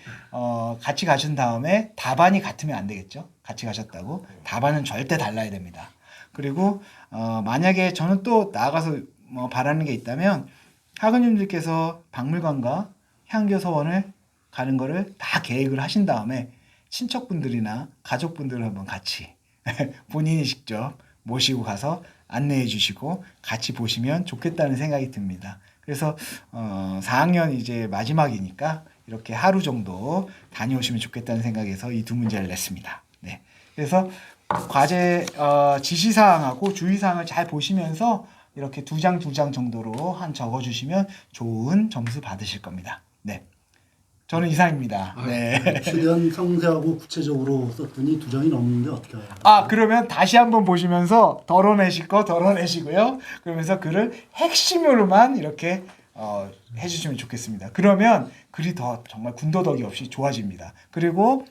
[SPEAKER 1] 같이 가신 다음에 답안이 같으면 안 되겠죠. 같이 가셨다고 답안은 절대 달라야 됩니다. 그리고 만약에 저는 또 나아가서 뭐 바라는 게 있다면, 학우님들께서 박물관과 향교 서원을 가는 거를 다 계획을 하신 다음에 친척분들이나 가족분들을 한번 같이 본인이 직접 모시고 가서 안내해 주시고 같이 보시면 좋겠다는 생각이 듭니다. 그래서 4학년 이제 마지막이니까 이렇게 하루 정도 다녀오시면 좋겠다는 생각에서 이 2문제를 냈습니다. 그래서 과제 지시사항하고 주의사항을 잘 보시면서 이렇게 2장 정도로 한 적어주시면 좋은 점수 받으실 겁니다. 저는 이상입니다.
[SPEAKER 3] 최대한 상세하고 구체적으로 썼더니 2장이 넘는데 어떻게 해요?
[SPEAKER 1] 그러면 다시 한번 보시면서 덜어내실 거 덜어내시고요. 그러면서 글을 핵심으로만 이렇게 해주시면 좋겠습니다. 그러면 글이 더 정말 군더더기 없이 좋아집니다. 그리고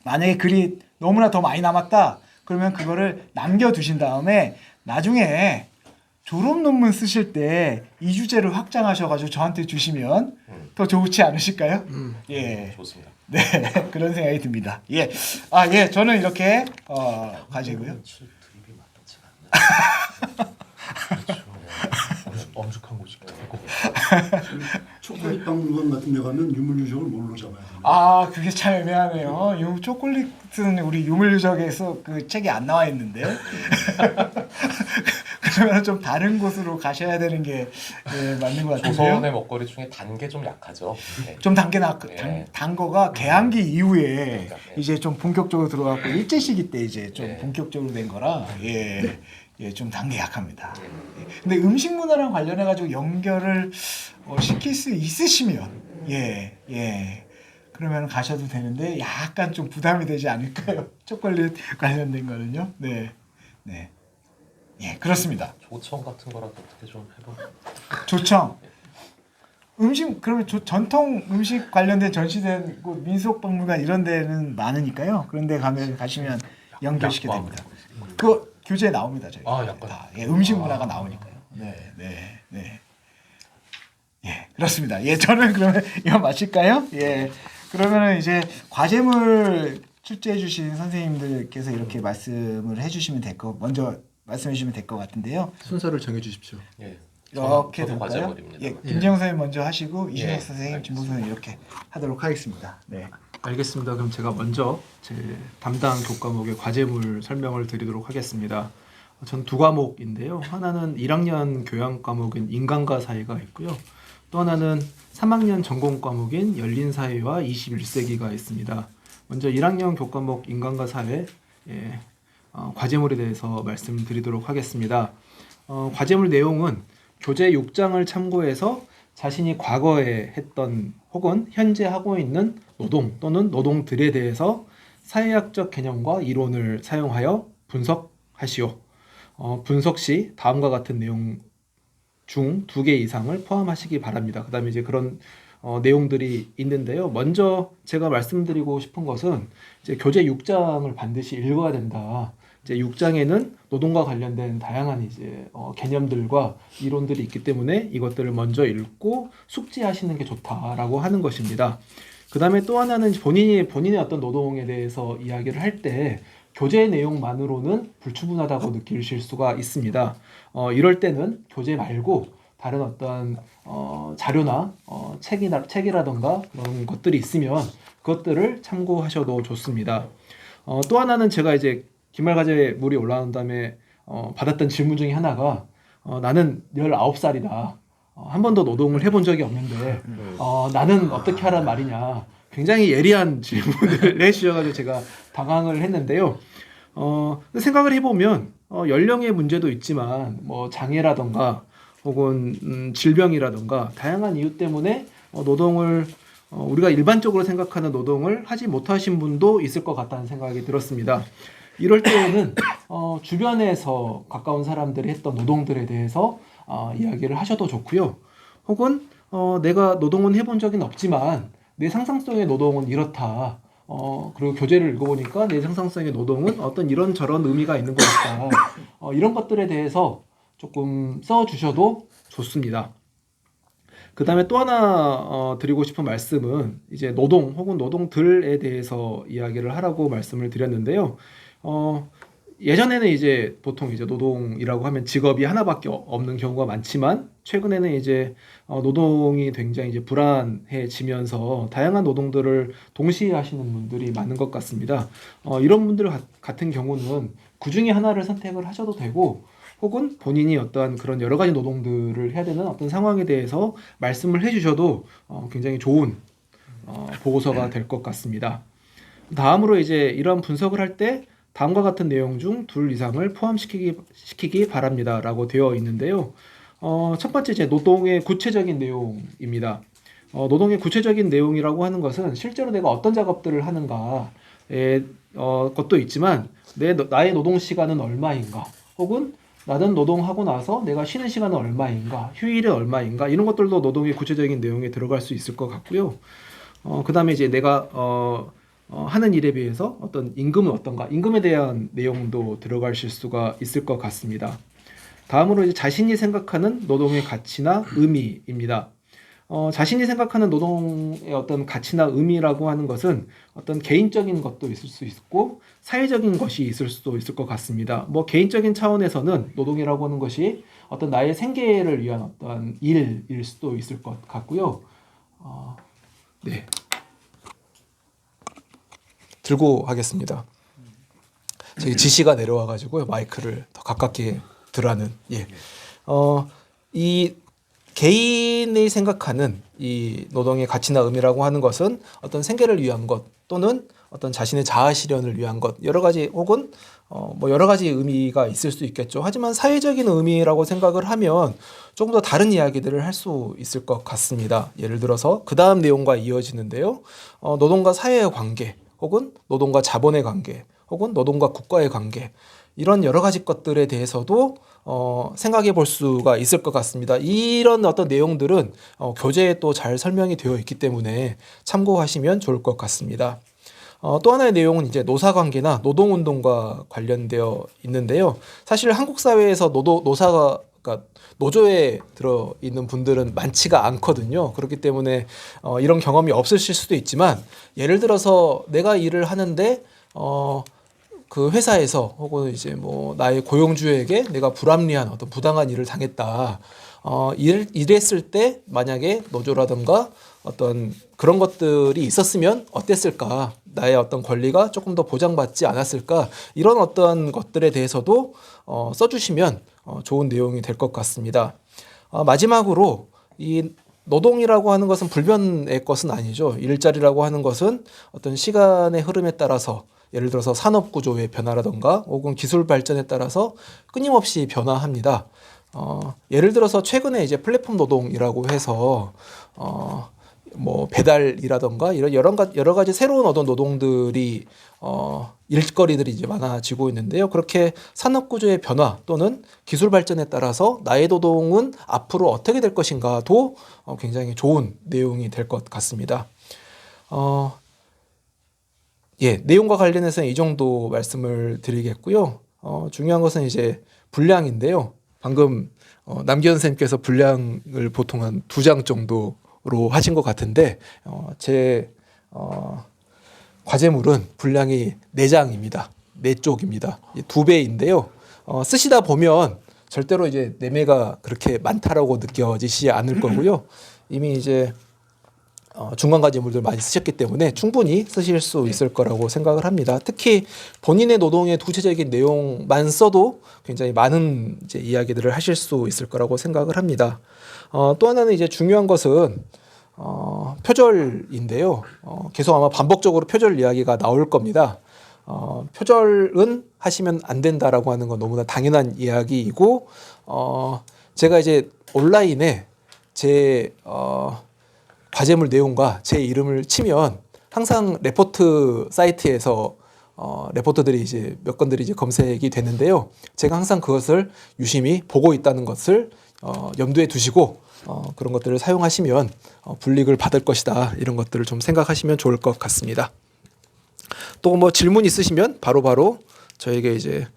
[SPEAKER 1] 만약에 글이 너무나 더 많이 남았다, 그러면 그거를 남겨두신 다음에 나중에 졸업 논문 쓰실 때 이 주제를 확장하셔가지고 저한테 주시면 더 좋지 않으실까요?
[SPEAKER 5] 좋습니다.
[SPEAKER 1] 그런 생각이 듭니다. 저는 이렇게 가지고요.
[SPEAKER 5] 드립이 맞닿지 않나? 그렇죠. 엄숙한 곳이고.
[SPEAKER 3] 초콜릿 박물관 같은 데 가면 유물유적을 뭘로 잡아야 되나요?
[SPEAKER 1] 그게 참 애매하네요. 이 초콜릿은 우리 유물유적에서 그 책이 안 나와 있는데 그러면 좀 다른 곳으로 가셔야 되는 게 맞는 것 같은데요.
[SPEAKER 5] 조선의 먹거리 중에 단 게 좀 약하죠.
[SPEAKER 1] 좀 단 거가 개항기 이후에 이제 좀 본격적으로 들어갔고 일제 시기 때 이제 좀 본격적으로 된 거라 좀 단 게 약합니다. 근데 음식 문화랑 관련해 가지고 연결을 시킬 수 있으시면 예. 그러면 가셔도 되는데 약간 좀 부담이 되지 않을까요? 초콜릿 관련된 거는요. 네. 예, 그렇습니다.
[SPEAKER 5] 조청 같은 거라도 어떻게 좀 해보.
[SPEAKER 1] 조청. 그러면 전통 음식 관련된 전시된 곳, 민속박물관 이런 데는 많으니까요. 그런 데 가시면 연결시켜
[SPEAKER 5] 약관.
[SPEAKER 1] 됩니다. 그거 교재에 나옵니다, 저희.
[SPEAKER 5] 약관.
[SPEAKER 1] 예, 음식 문화가 나오니까요. 네. 예, 그렇습니다. 예, 저는 그러면 이거 마칠까요? 예. 그러면은 이제 과제물 출제해 주신 선생님들께서 이렇게 말씀을 해 주시면 먼저 말씀해 주시면 될 것 같은데요.
[SPEAKER 2] 순서를 정해 주십시오.
[SPEAKER 5] 예.
[SPEAKER 1] 이렇게
[SPEAKER 5] 저도
[SPEAKER 1] 될까요?
[SPEAKER 5] 과제물입니다.
[SPEAKER 1] 예, 김재영 선생님 먼저 하시고
[SPEAKER 5] 예,
[SPEAKER 1] 이준혁 선생님, 진보 선생님 이렇게 하도록 하겠습니다. 네.
[SPEAKER 2] 알겠습니다. 그럼 제가 먼저 제 담당 교과목의 과제물 설명을 드리도록 하겠습니다. 전 두 과목인데요. 하나는 1학년 교양 과목인 인간과 사회가 있고요. 또 하나는 3학년 전공 과목인 열린 사회와 21세기가 있습니다. 먼저 1학년 교과목 인간과 사회 과제물에 대해서 말씀드리도록 하겠습니다. 과제물 내용은 교재 6장을 참고해서 자신이 과거에 했던 혹은 현재 하고 있는 노동 또는 노동들에 대해서 사회학적 개념과 이론을 사용하여 분석하시오. 분석 시 다음과 같은 내용 중 2개 이상을 포함하시기 바랍니다. 그 다음에 이제 그런 내용들이 있는데요. 먼저 제가 말씀드리고 싶은 것은 이제 교재 6장을 반드시 읽어야 된다. 이제 6장에는 노동과 관련된 다양한 이제 개념들과 이론들이 있기 때문에 이것들을 먼저 읽고 숙지하시는 게 좋다라고 하는 것입니다. 그 다음에 또 하나는 본인의 어떤 노동에 대해서 이야기를 할 때 교재 내용만으로는 불충분하다고 느끼실 수가 있습니다. 이럴 때는 교재 말고 다른 어떤 자료나 책이라던가 그런 것들이 있으면 그것들을 참고하셔도 좋습니다. 또 하나는 제가 이제 기말과제물이 올라온 다음에 받았던 질문 중에 하나가 나는 19살이다. 한 번도 노동을 해본 적이 없는데 나는 어떻게 하란 말이냐. 굉장히 예리한 질문을 내주셔가지고 제가 당황을 했는데요. 생각을 해보면 연령의 문제도 있지만 뭐 장애라던가 혹은 질병이라던가 다양한 이유 때문에 노동을 우리가 일반적으로 생각하는 노동을 하지 못하신 분도 있을 것 같다는 생각이 들었습니다. 이럴 때에는 주변에서 가까운 사람들이 했던 노동들에 대해서 이야기를 하셔도 좋고요. 혹은 내가 노동은 해본 적은 없지만 내 상상성의 노동은 이렇다. 그리고 교재를 읽어보니까 내 상상성의 노동은 어떤 이런저런 의미가 있는 것 같다. 이런 것들에 대해서 조금 써주셔도 좋습니다. 그 다음에 또 하나 드리고 싶은 말씀은 이제 노동 혹은 노동들에 대해서 이야기를 하라고 말씀을 드렸는데요. 예전에는 이제 보통 이제 노동이라고 하면 직업이 하나밖에 없는 경우가 많지만 최근에는 이제 노동이 굉장히 이제 불안해지면서 다양한 노동들을 동시에 하시는 분들이 많은 것 같습니다. 이런 분들 같은 경우는 그 중에 하나를 선택을 하셔도 되고 혹은 본인이 어떠한 그런 여러 가지 노동들을 해야 되는 어떤 상황에 대해서 말씀을 해주셔도 굉장히 좋은 보고서가 될 것 같습니다. 다음으로 이제 이런 분석을 할 때 다음과 같은 내용 중 2 이상을 포함시키기 바랍니다라고 되어 있는데요. 첫 번째 이제 노동의 구체적인 내용입니다. 노동의 구체적인 내용이라고 하는 것은 실제로 내가 어떤 작업들을 하는가의 것도 있지만 나의 노동 시간은 얼마인가 혹은 나는 노동하고 나서 내가 쉬는 시간은 얼마인가 휴일은 얼마인가 이런 것들도 노동의 구체적인 내용에 들어갈 수 있을 것 같고요. 그 다음에 이제 내가 하는 일에 비해서 어떤 임금은 어떤가 임금에 대한 내용도 들어가실 수가 있을 것 같습니다. 다음으로 이제 자신이 생각하는 노동의 가치나 의미입니다. 자신이 생각하는 노동의 어떤 가치나 의미라고 하는 것은 어떤 개인적인 것도 있을 수 있고 사회적인 것이 있을 수도 있을 것 같습니다. 뭐 개인적인 차원에서는 노동이라고 하는 것이 어떤 나의 생계를 위한 어떤 일일 수도 있을 것 같고요. 네. 들고 하겠습니다. 저기 지시가 내려와가지고요 마이크를 더 가깝게 들라는 이 개인이 생각하는 이 노동의 가치나 의미라고 하는 것은 어떤 생계를 위한 것 또는 어떤 자신의 자아 실현을 위한 것 여러 가지 혹은 뭐 여러 가지 의미가 있을 수 있겠죠. 하지만 사회적인 의미라고 생각을 하면 조금 더 다른 이야기들을 할 수 있을 것 같습니다. 예를 들어서 그 다음 내용과 이어지는데요. 노동과 사회의 관계 혹은 노동과 자본의 관계 혹은 노동과 국가의 관계 이런 여러 가지 것들에 대해서도 생각해 볼 수가 있을 것 같습니다. 이런 어떤 내용들은 교재에 또 잘 설명이 되어 있기 때문에 참고하시면 좋을 것 같습니다. 또 하나의 내용은 이제 노사관계나 노동운동과 관련되어 있는데요. 사실 한국 사회에서 노사가 그러니까 노조에 들어 있는 분들은 많지가 않거든요. 그렇기 때문에 이런 경험이 없으실 수도 있지만 예를 들어서 내가 일을 하는데 그 회사에서 혹은 이제 뭐 나의 고용주에게 내가 불합리한 어떤 부당한 일을 당했다. 이랬을 때 만약에 노조라든가 어떤 그런 것들이 있었으면 어땠을까? 나의 어떤 권리가 조금 더 보장받지 않았을까? 이런 어떤 것들에 대해서도 써주시면 좋은 내용이 될 것 같습니다. 마지막으로 이 노동이라고 하는 것은 불변의 것은 아니죠. 일자리라고 하는 것은 어떤 시간의 흐름에 따라서 예를 들어서 산업 구조의 변화라든가 혹은 기술 발전에 따라서 끊임없이 변화합니다. 예를 들어서 최근에 이제 플랫폼 노동이라고 해서 뭐 배달이라던가 이런 여러 가지 새로운 어떤 노동들이 일거리들이 이제 많아지고 있는데요. 그렇게 산업 구조의 변화 또는 기술 발전에 따라서 나의 노동은 앞으로 어떻게 될 것인가도 굉장히 좋은 내용이 될 것 같습니다. 내용과 관련해서는 이 정도 말씀을 드리겠고요. 중요한 것은 이제 분량인데요. 방금 남기현 선생님께서 분량을 보통 한 2장 정도로 하신 것 같은데 제 과제물은 분량이 4장입니다. 4쪽입니다. 2배인데요. 쓰시다 보면 절대로 이제 내매가 그렇게 많다라고 느껴지지 않을 거고요. 이미 이제 중간 과제물들 많이 쓰셨기 때문에 충분히 쓰실 수 있을 거라고 생각을 합니다. 특히 본인의 노동의 구체적인 내용만 써도 굉장히 많은 이제 이야기들을 하실 수 있을 거라고 생각을 합니다. 또 하나는 이제 중요한 것은 표절인데요. 계속 아마 반복적으로 표절 이야기가 나올 겁니다. 표절은 하시면 안 된다라고 하는 건 너무나 당연한 이야기이고 제가 이제 온라인에 제 과제물 내용과 제 이름을 치면 항상 레포트 사이트에서 레포트들이 이제 몇 건들이 이제 검색이 되는데요. 제가 항상 그것을 유심히 보고 있다는 것을 염두에 두시고 그런 것들을 사용하시면 불이익을 받을 것이다. 이런 것들을 좀 생각하시면 좋을 것 같습니다. 또 뭐 질문 있으시면 바로바로 저에게 이제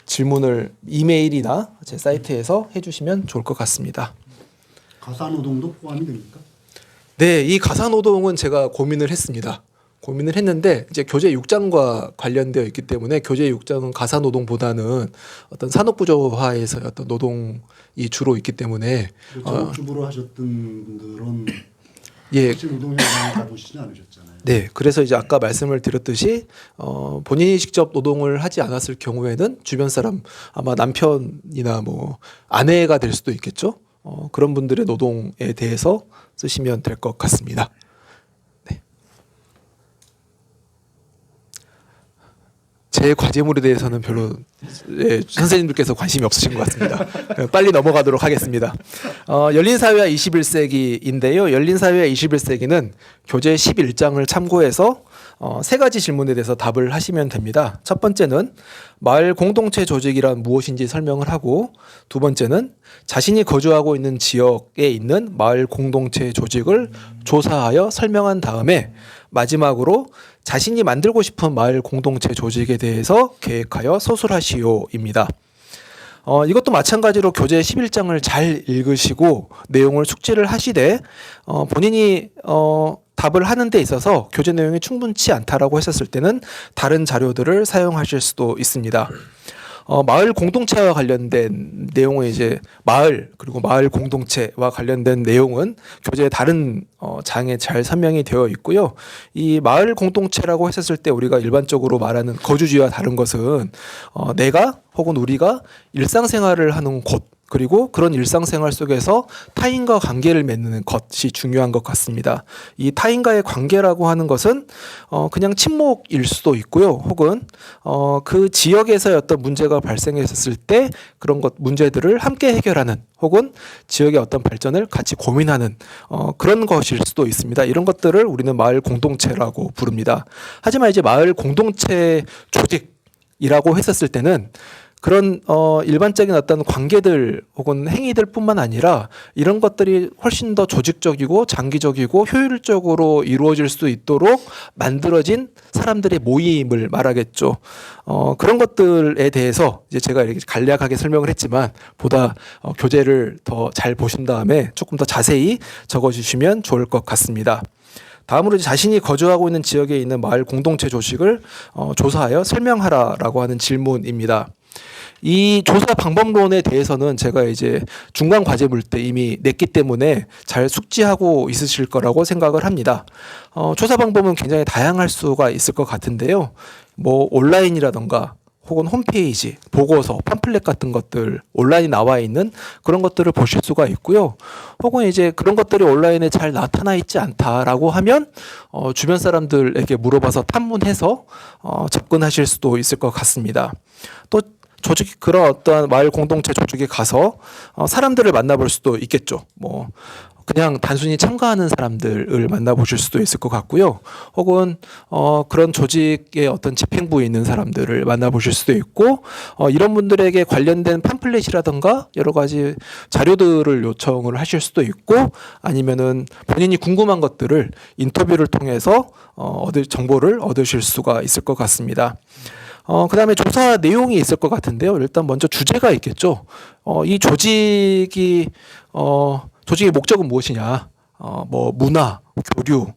[SPEAKER 2] 질문을 이메일이나 제 사이트에서 해주시면 좋을 것 같습니다.
[SPEAKER 3] 가사노동도 포함이 됩니까?
[SPEAKER 2] 네, 이 가사노동은 제가 고민을 했습니다. 고민을 했는데 이제 교재 6장과 관련되어 있기 때문에 교재 6장은 가사노동보다는 어떤 산업구조화에서의 어떤 노동이 주로 있기 때문에
[SPEAKER 3] 전업주부로 하셨던 분들은
[SPEAKER 2] 예,
[SPEAKER 3] 혹시 노동현장에 가보시지 않으셨잖아요.
[SPEAKER 2] 네, 그래서 이제 아까 말씀을 드렸듯이 본인이 직접 노동을 하지 않았을 경우에는 주변 사람 아마 남편이나 뭐 아내가 될 수도 있겠죠. 그런 분들의 노동에 대해서 쓰시면 될 것 같습니다. 네. 제 과제물에 대해서는 별로 선생님들께서 관심이 없으신 것 같습니다. 빨리 넘어가도록 하겠습니다. 열린사회와 21세기인데요. 열린사회와 21세기는 교재 11장을 참고해서 3가지 질문에 대해서 답을 하시면 됩니다. 첫 번째는 마을 공동체 조직이란 무엇인지 설명을 하고, 두 번째는 자신이 거주하고 있는 지역에 있는 마을 공동체 조직을 조사하여 설명한 다음에 마지막으로 자신이 만들고 싶은 마을 공동체 조직에 대해서 계획하여 서술하시오입니다. 이것도 마찬가지로 교재 11장을 잘 읽으시고 내용을 숙지를 하시되 본인이 답을 하는 데 있어서 교재 내용이 충분치 않다라고 했었을 때는 다른 자료들을 사용하실 수도 있습니다. 마을 공동체와 관련된 내용은 이제 마을 그리고 마을 공동체와 관련된 내용은 교재의 다른 장에 잘 설명이 되어 있고요. 이 마을 공동체라고 했었을 때 우리가 일반적으로 말하는 거주지와 다른 것은 내가 혹은 우리가 일상생활을 하는 곳, 그리고 그런 일상생활 속에서 타인과 관계를 맺는 것이 중요한 것 같습니다. 이 타인과의 관계라고 하는 것은 그냥 친목일 수도 있고요. 혹은 그 지역에서의 어떤 문제가 발생했을 때 그런 문제들을 함께 해결하는, 혹은 지역의 어떤 발전을 같이 고민하는 그런 것일 수도 있습니다. 이런 것들을 우리는 마을 공동체라고 부릅니다. 하지만 이제 마을 공동체 조직이라고 했었을 때는 그런 일반적인 어떤 관계들 혹은 행위들뿐만 아니라 이런 것들이 훨씬 더 조직적이고 장기적이고 효율적으로 이루어질 수 있도록 만들어진 사람들의 모임을 말하겠죠. 그런 것들에 대해서 이제 제가 이렇게 간략하게 설명을 했지만 보다 교재를 더 잘 보신 다음에 조금 더 자세히 적어주시면 좋을 것 같습니다. 다음으로 자신이 거주하고 있는 지역에 있는 마을 공동체 조직을 조사하여 설명하라라고 하는 질문입니다. 이 조사 방법론에 대해서는 제가 이제 중간 과제물 때 이미 냈기 때문에 잘 숙지하고 있으실 거라고 생각을 합니다. 조사 방법은 굉장히 다양할 수가 있을 것 같은데요. 뭐 온라인이라던가 혹은 홈페이지, 보고서, 팜플렛 같은 것들 온라인에 나와 있는 그런 것들을 보실 수가 있고요. 혹은 이제 그런 것들이 온라인에 잘 나타나 있지 않다라고 하면 주변 사람들에게 물어봐서 탐문해서 접근하실 수도 있을 것 같습니다. 또 그런 어떤 마을 공동체 조직에 가서 사람들을 만나볼 수도 있겠죠. 뭐 그냥 단순히 참가하는 사람들을 만나보실 수도 있을 것 같고요. 혹은 그런 조직의 어떤 집행부에 있는 사람들을 만나보실 수도 있고, 이런 분들에게 관련된 팜플렛이라든가 여러 가지 자료들을 요청을 하실 수도 있고, 아니면은 본인이 궁금한 것들을 인터뷰를 통해서 정보를 얻으실 수가 있을 것 같습니다. 그 다음에 조사 내용이 있을 것 같은데요. 일단 먼저 주제가 있겠죠. 이 조직의 목적은 무엇이냐, 뭐 문화, 교류,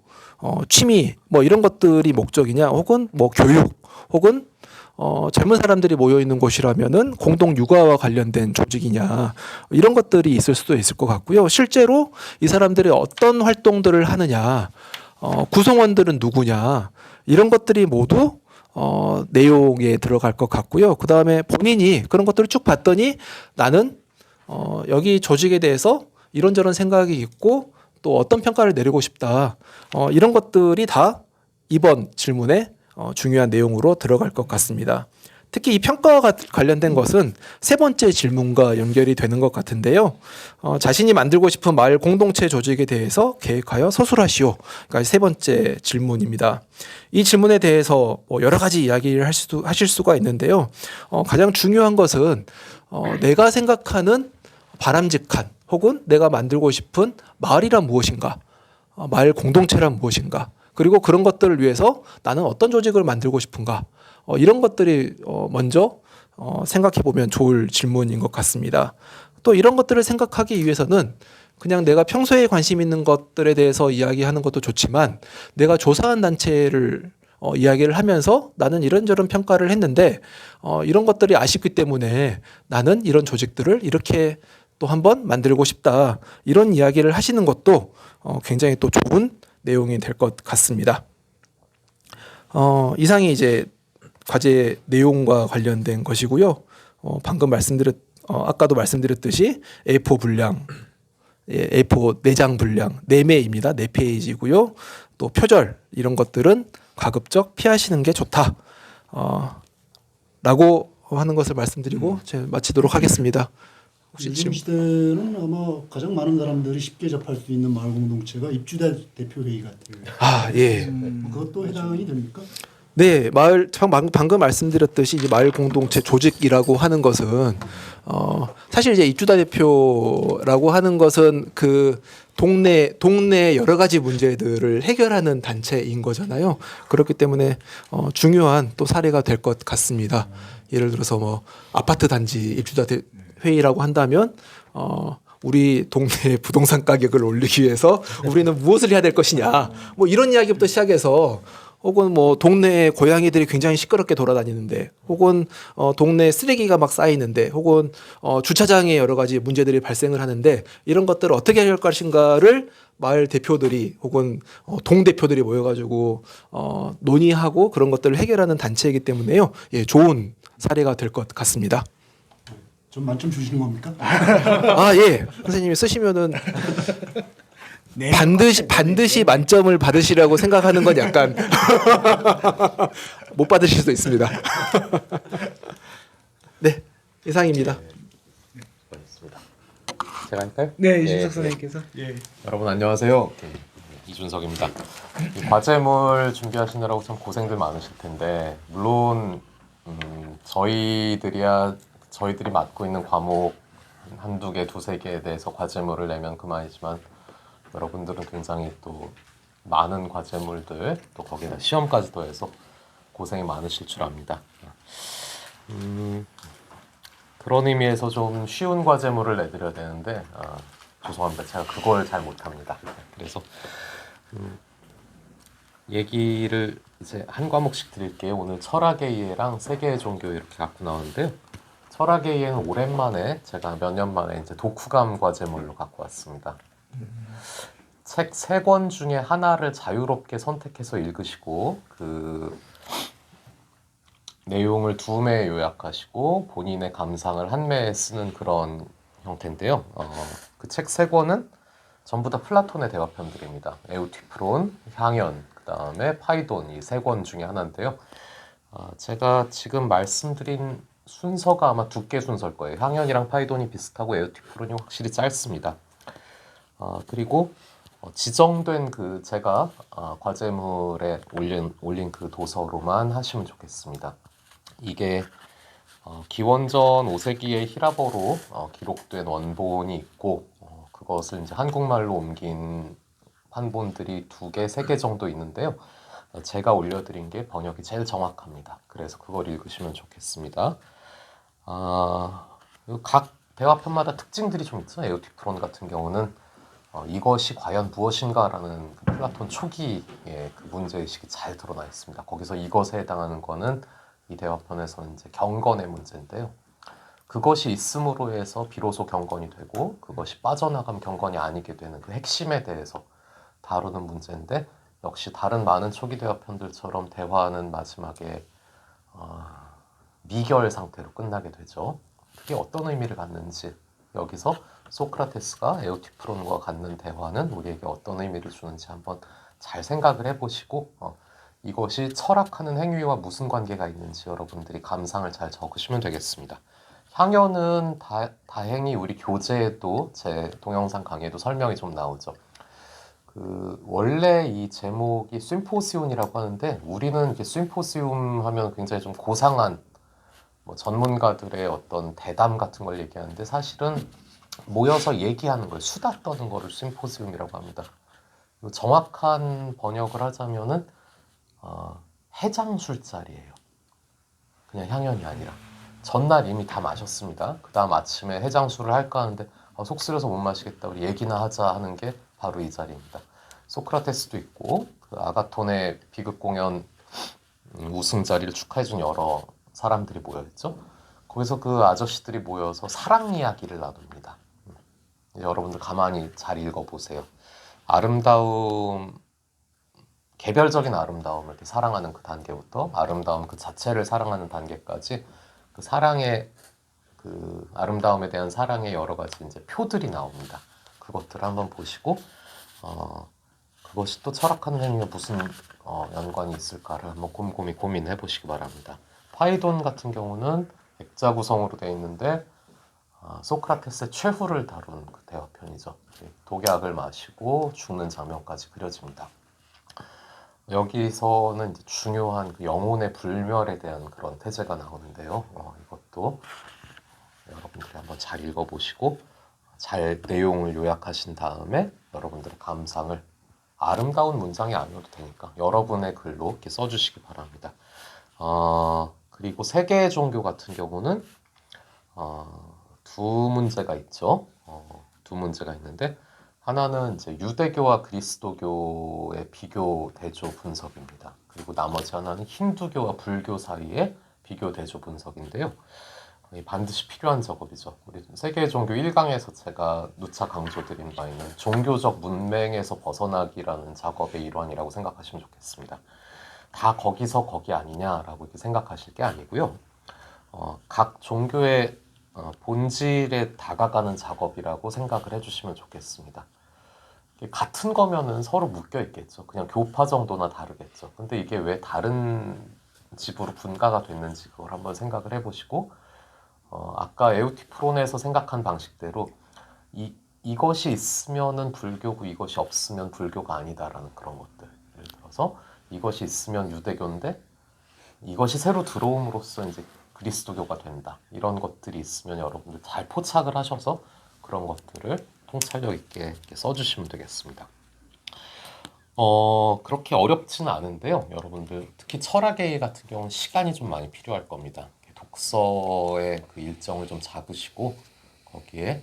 [SPEAKER 2] 취미, 뭐 이런 것들이 목적이냐, 혹은 뭐 교육, 혹은 젊은 사람들이 모여 있는 곳이라면은 공동 육아와 관련된 조직이냐, 이런 것들이 있을 수도 있을 것 같고요. 실제로 이 사람들이 어떤 활동들을 하느냐, 구성원들은 누구냐, 이런 것들이 모두 내용에 들어갈 것 같고요. 그 다음에 본인이 그런 것들을 쭉 봤더니 나는 여기 조직에 대해서 이런저런 생각이 있고 또 어떤 평가를 내리고 싶다. 이런 것들이 다 이번 질문에 중요한 내용으로 들어갈 것 같습니다. 특히 이 평가와 관련된 것은 세 번째 질문과 연결이 되는 것 같은데요. 자신이 만들고 싶은 마을 공동체 조직에 대해서 계획하여 서술하시오. 그러니까 세 번째 질문입니다. 이 질문에 대해서 여러 가지 이야기를 하실 수가 있는데요. 가장 중요한 것은 내가 생각하는 바람직한 혹은 내가 만들고 싶은 마을이란 무엇인가, 마을 공동체란 무엇인가, 그리고 그런 것들을 위해서 나는 어떤 조직을 만들고 싶은가, 이런 것들이 먼저 생각해 보면 좋을 질문인 것 같습니다. 또 이런 것들을 생각하기 위해서는 그냥 내가 평소에 관심 있는 것들에 대해서 이야기하는 것도 좋지만 내가 조사한 단체를 이야기를 하면서 나는 이런저런 평가를 했는데 이런 것들이 아쉽기 때문에 나는 이런 조직들을 이렇게 또 한번 만들고 싶다, 이런 이야기를 하시는 것도 굉장히 또 좋은 내용이 될 것 같습니다. 이상이 이제 과제 내용과 관련된 것이고요. 아까도 말씀드렸듯이 A4 분량, A4 4장 분량 4매입니다. 4페이지고요. 또 표절 이런 것들은 가급적 피하시는 게 좋다. 라고 하는 것을 말씀드리고 제가 마치도록 하겠습니다. 혹시
[SPEAKER 3] 요즘 시대는 아마 가장 많은 사람들이 쉽게 접할 수 있는 마을 공동체가 입주자 대표회의 같아요.
[SPEAKER 2] 예.
[SPEAKER 3] 그것도 해당이 됩니까?
[SPEAKER 2] 네, 방금 말씀드렸듯이 이제 마을 공동체 조직이라고 하는 것은 사실 이제 입주자 대표라고 하는 것은 그 동네 여러 가지 문제들을 해결하는 단체인 거잖아요. 그렇기 때문에 중요한 또 사례가 될 것 같습니다. 예를 들어서 뭐 아파트 단지 입주자 회의라고 한다면 우리 동네 부동산 가격을 올리기 위해서 우리는 무엇을 해야 될 것이냐, 뭐 이런 이야기부터 시작해서, 혹은 뭐 동네에 고양이들이 굉장히 시끄럽게 돌아다니는데, 혹은 동네 쓰레기가 막 쌓이는데, 혹은 주차장에 여러 가지 문제들이 발생을 하는데 이런 것들을 어떻게 해야 할 것인가를 마을 대표들이 혹은 동 대표들이 모여가지고 논의하고 그런 것들을 해결하는 단체이기 때문에요. 예, 좋은 사례가 될 것 같습니다.
[SPEAKER 3] 좀 만점 주시는 겁니까?
[SPEAKER 2] 아, 예. 선생님이 쓰시면은
[SPEAKER 1] 네.
[SPEAKER 2] 반드시 만점을 받으시라고 생각하는 건 약간 못 받으실 수도 있습니다. 네, 이상입니다.
[SPEAKER 5] 수고하셨습니다. 제가 할까요?
[SPEAKER 1] 네,
[SPEAKER 5] 예,
[SPEAKER 1] 이준석
[SPEAKER 5] 예.
[SPEAKER 1] 선생님께서. 예.
[SPEAKER 5] 여러분 안녕하세요. 이준석입니다. 이 과제물 준비하시느라고 참 고생들 많으실 텐데 물론 저희들이 맡고 있는 과목 한두 개, 두세 개에 대해서 과제물을 내면 그만이지만 여러분들은 굉장히 또 많은 과제물들 또 거기다 시험까지 더해서 고생이 많으실 줄 압니다. 그런 의미에서 좀 쉬운 과제물을 내드려야 되는데 죄송합니다. 제가 그걸 잘 못합니다. 그래서 얘기를 이제 한 과목씩 드릴게요. 오늘 철학의 이해랑 세계의 종교 이렇게 갖고 나오는데요. 철학의 이해는 오랜만에 제가 몇 년 만에 이제 독후감 과제물로 갖고 왔습니다. 책 3권 중에 하나를 자유롭게 선택해서 읽으시고 그 내용을 2매에 요약하시고 본인의 감상을 1매에 쓰는 그런 형태인데요. 그 책 3권은 전부 다 플라톤의 대화편들입니다. 에우티프론, 향연, 그 다음에 파이돈 이 3권 중에 하나인데요. 제가 지금 말씀드린 순서가 아마 두께 순서일 거예요. 향연이랑 파이돈이 비슷하고 에우티프론이 확실히 짧습니다. 그리고 지정된 그 제가 과제물에 올린 그 도서로만 하시면 좋겠습니다. 이게 기원전 5세기의 히라버로 기록된 원본이 있고 그것을 이제 한국말로 옮긴 한본들이 2개, 3개 정도 있는데요. 제가 올려드린 게 번역이 제일 정확합니다. 그래서 그걸 읽으시면 좋겠습니다. 각 대화편마다 특징들이 좀 있죠. 에우티프론 같은 경우는 이것이 과연 무엇인가라는 그 플라톤 초기의 그 문제의식이 잘 드러나 있습니다. 거기서 이것에 해당하는 거는 이 대화편에서는 이제 경건의 문제인데요. 그것이 있음으로 해서 비로소 경건이 되고 그것이 빠져나가면 경건이 아니게 되는 그 핵심에 대해서 다루는 문제인데 역시 다른 많은 초기 대화편들처럼 대화는 마지막에 미결 상태로 끝나게 되죠. 그게 어떤 의미를 갖는지 여기서 소크라테스가 에우티프론과 갖는 대화는 우리에게 어떤 의미를 주는지 한번 잘 생각을 해보시고 이것이 철학하는 행위와 무슨 관계가 있는지 여러분들이 감상을 잘 적으시면 되겠습니다. 향연은 다행히 우리 교재에도 제 동영상 강의에도 설명이 좀 나오죠. 원래 이 제목이 심포시움이라고 하는데 우리는 이렇게 심포시움 하면 굉장히 좀 고상한 전문가들의 어떤 대담 같은 걸 얘기하는데 사실은 모여서 얘기하는 걸 수다 떠는 거를 심포시움이라고 합니다. 정확한 번역을 하자면은 해장 술자리예요. 그냥 향연이 아니라 전날 이미 다 마셨습니다. 그 다음 아침에 해장술을 할까 하는데 속 쓰려서 못 마시겠다 우리 얘기나 하자 하는 게 바로 이 자리입니다. 소크라테스도 있고 그 아가톤의 비극 공연 우승 자리를 축하해준 여러 사람들이 모여있죠. 거기서 그 아저씨들이 모여서 사랑 이야기를 나눕니다. 여러분들 가만히 잘 읽어보세요. 아름다움, 개별적인 아름다움을 이렇게 사랑하는 그 단계부터 아름다움 그 자체를 사랑하는 단계까지 그 사랑의 그 아름다움에 대한 사랑의 여러 가지 이제 표들이 나옵니다. 그것들을 한번 보시고 그것이 또 철학하는 행위와 무슨 연관이 있을까를 한번 곰곰이 고민해 보시기 바랍니다. 파이돈 같은 경우는 액자 구성으로 되어 있는데 소크라테스의 최후를 다룬 그 대화편이죠. 독약을 마시고 죽는 장면까지 그려집니다. 여기서는 이제 중요한 그 영혼의 불멸에 대한 그런 태제가 나오는데요. 이것도 여러분들이 한번 잘 읽어보시고 잘 내용을 요약하신 다음에 여러분들의 감상을 아름다운 문장이 아니어도 되니까 여러분의 글로 이렇게 써주시기 바랍니다. 그리고 세계의 종교 같은 경우는 두 문제가 있죠. 두 문제가 있는데 하나는 이제 유대교와 그리스도교의 비교 대조 분석입니다. 그리고 나머지 하나는 힌두교와 불교 사이의 비교 대조 분석인데요. 반드시 필요한 작업이죠. 우리 세계의 종교 1강에서 제가 누차 강조드린 바 있는 종교적 문맹에서 벗어나기라는 작업의 일환이라고 생각하시면 좋겠습니다. 다 거기서 거기 아니냐라고 이렇게 생각하실 게 아니고요. 각 종교의 본질에 다가가는 작업이라고 생각을 해주시면 좋겠습니다. 이게 같은 거면은 서로 묶여 있겠죠. 그냥 교파 정도나 다르겠죠. 근데 이게 왜 다른 집으로 분가가 됐는지 그걸 한번 생각을 해보시고, 아까 에우티프론에서 생각한 방식대로 이것이 있으면은 불교고 이것이 없으면 불교가 아니다라는 그런 것들. 예를 들어서 이것이 있으면 유대교인데 이것이 새로 들어옴으로써 이제 그리스도교가 된다. 이런 것들이 있으면 여러분들 잘 포착을 하셔서 그런 것들을 통찰력 있게 이렇게 써주시면 되겠습니다. 그렇게 어렵지는 않은데요. 여러분들 특히 철학A 같은 경우는 시간이 좀 많이 필요할 겁니다. 독서의 그 일정을 좀 잡으시고 거기에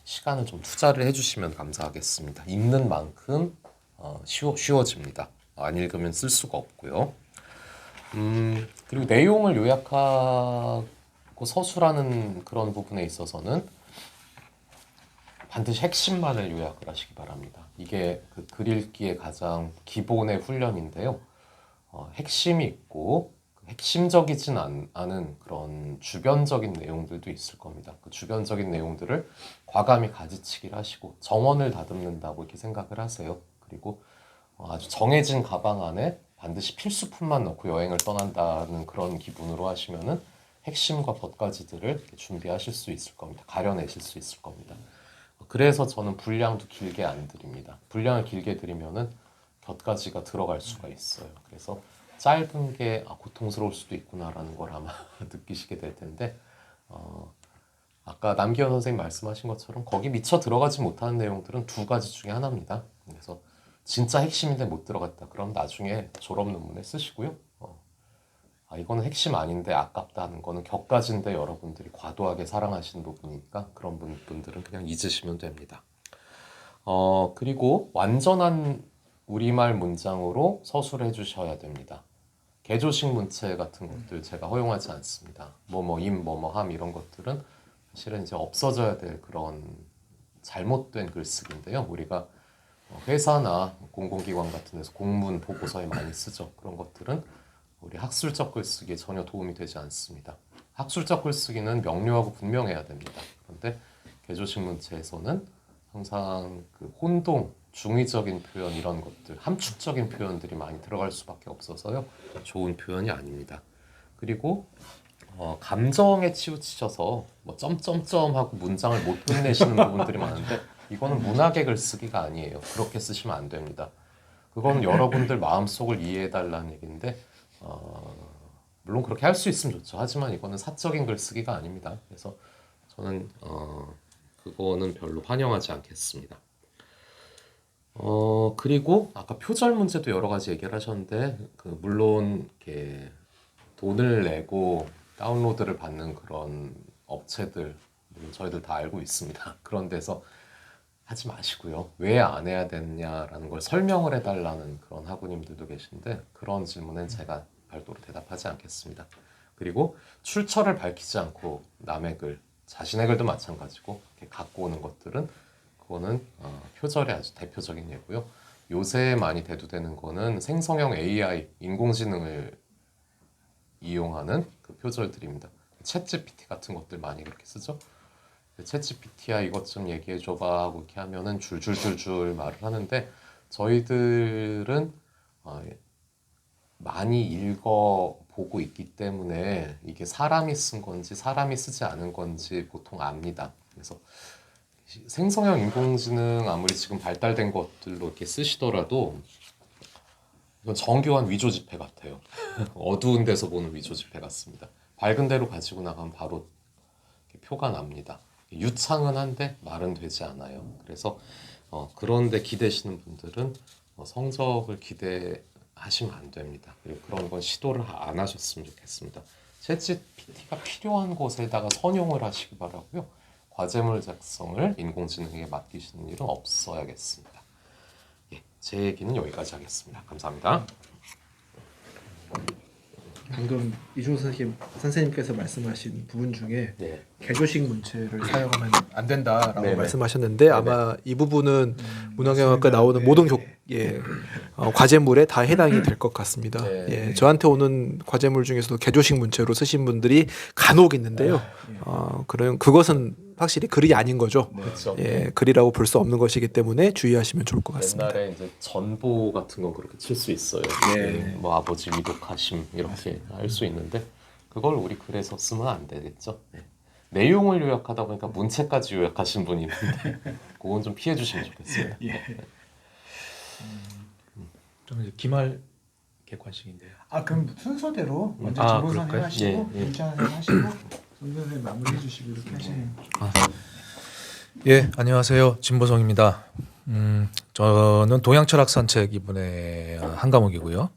[SPEAKER 5] 시간을 좀 투자를 해주시면 감사하겠습니다. 읽는 만큼 쉬워집니다. 안 읽으면 쓸 수가 없고요. 그리고 내용을 요약하고 서술하는 그런 부분에 있어서는 반드시 핵심만을 요약을 하시기 바랍니다. 이게 그 글 읽기의 가장 기본의 훈련인데요. 핵심이 있고 핵심적이진 않은 그런 주변적인 내용들도 있을 겁니다. 그 주변적인 내용들을 과감히 가지치기를 하시고 정원을 다듬는다고 이렇게 생각을 하세요. 그리고 아주 정해진 가방 안에 반드시 필수품만 넣고 여행을 떠난다는 그런 기분으로 하시면은 핵심과 덧가지들을 준비하실 수 있을 겁니다. 가려내실 수 있을 겁니다. 그래서 저는 분량도 길게 안 드립니다. 분량을 길게 드리면은 곁가지가 들어갈 수가 있어요. 그래서 짧은 게 고통스러울 수도 있구나라는 걸 아마 느끼시게 될 텐데, 아까 남기현 선생님 말씀하신 것처럼 거기 미처 들어가지 못하는 내용들은 두 가지 중에 하나입니다. 그래서 진짜 핵심인데 못 들어갔다. 그럼 나중에 졸업 논문에 쓰시고요. 이거는 핵심 아닌데 아깝다 하는 거는 격가지인데 여러분들이 과도하게 사랑하시는 부분이니까 그런 분들은 그냥 잊으시면 됩니다. 그리고 완전한 우리말 문장으로 서술해 주셔야 됩니다. 개조식 문체 같은 것들 제가 허용하지 않습니다. 뭐뭐임, 뭐뭐함 이런 것들은 사실은 이제 없어져야 될 그런 잘못된 글쓰기인데요. 우리가 회사나 공공기관 같은 데서 공문, 보고서에 많이 쓰죠. 그런 것들은 우리 학술적 글쓰기에 전혀 도움이 되지 않습니다. 학술적 글쓰기는 명료하고 분명해야 됩니다. 그런데 개조식 문체에서는 항상 그 혼동, 중의적인 표현 이런 것들, 함축적인 표현들이 많이 들어갈 수밖에 없어서요. 좋은 표현이 아닙니다. 그리고 감정에 치우치셔서 뭐 점점점 하고 문장을 못 끝내시는 부분들이 많은데 이거는 문학의 글쓰기가 아니에요. 그렇게 쓰시면 안 됩니다. 그건 여러분들 마음속을 이해해달라는 얘기인데 물론 그렇게 할 수 있으면 좋죠. 하지만 이거는 사적인 글쓰기가 아닙니다. 그래서 저는 그거는 별로 환영하지 않겠습니다. 그리고 아까 표절 문제도 여러 가지 얘기를 하셨는데 물론 이렇게 돈을 내고 다운로드를 받는 그런 업체들 저희들 다 알고 있습니다. 그런 데서 하지 마시고요. 왜 안 해야 되냐라는 걸 설명을 해달라는 그런 학우님들도 계신데 그런 질문엔 제가 별도로 대답하지 않겠습니다. 그리고 출처를 밝히지 않고 남의 글, 자신의 글도 마찬가지고 이렇게 갖고 오는 것들은 그거는 표절의 아주 대표적인 예고요. 요새 많이 대두되는 거는 생성형 AI, 인공지능을 이용하는 그 표절들입니다. 챗GPT 같은 것들 많이 그렇게 쓰죠. 챗GPT야 이것 좀 얘기해줘봐 하고 이렇게 하면은 줄줄줄줄 말을 하는데 저희들은 많이 읽어보고 있기 때문에 이게 사람이 쓴 건지 사람이 쓰지 않은 건지 보통 압니다. 그래서 생성형 인공지능 아무리 지금 발달된 것들로 이렇게 쓰시더라도 이건 정교한 위조 지폐 같아요. 어두운 데서 보는 위조 지폐 같습니다. 밝은 데로 가지고 나가면 바로 표가 납니다. 유창은 한데 말은 되지 않아요. 그래서 그런데 기대시는 분들은 성적을 기대하시면 안 됩니다. 그리고 그런 건 시도를 안 하셨으면 좋겠습니다. 챗GPT가 필요한 곳에다가 선용을 하시기 바라고요. 과제물 작성을 인공지능에게 맡기시는 일은 없어야겠습니다. 예, 제 얘기는 여기까지 하겠습니다. 감사합니다.
[SPEAKER 2] 방금 이중수 선생님께서 말씀하신 부분 중에
[SPEAKER 5] 네.
[SPEAKER 2] 개조식 문체를 사용하면 안 된다라고
[SPEAKER 5] 네네.
[SPEAKER 2] 말씀하셨는데 아마 이 부분은 문헌경영학과 나오는 모든 과제물에 다 해당이 될 것 같습니다.
[SPEAKER 5] 네.
[SPEAKER 2] 예, 저한테 오는 과제물 중에서도 개조식 문체로 쓰신 분들이 간혹 있는데요. 그것은 확실히 글이 아닌 거죠.
[SPEAKER 5] 그렇죠.
[SPEAKER 2] 예, 글이라고 볼 수 없는 것이기 때문에 주의하시면 좋을 것 같습니다.
[SPEAKER 5] 옛날에 이제 전보 같은 건 그렇게 칠 수 있어요.
[SPEAKER 2] 네.
[SPEAKER 5] 뭐 아버지 위독하심 이렇게 할 수 있는데 그걸 우리 글에서 쓰면 안 되겠죠. 네. 내용을 요약하다 보니까 문체까지 요약하신 분이 있는데 그건 좀 피해 주시면 좋겠어요.
[SPEAKER 2] 저는 이제 기말 객관식인데요.
[SPEAKER 1] 아 그럼 순서대로 먼저
[SPEAKER 5] 아,
[SPEAKER 1] 진보 선생님
[SPEAKER 5] 그럴까요?
[SPEAKER 1] 하시고
[SPEAKER 5] 예, 예.
[SPEAKER 1] 윤찬 선생님 하시고 손 선생님 마무리해 주시고 이렇게 하시는.
[SPEAKER 6] 예, 안녕하세요. 진보성입니다. 저는 동양철학산책 이번에 한 과목이고요.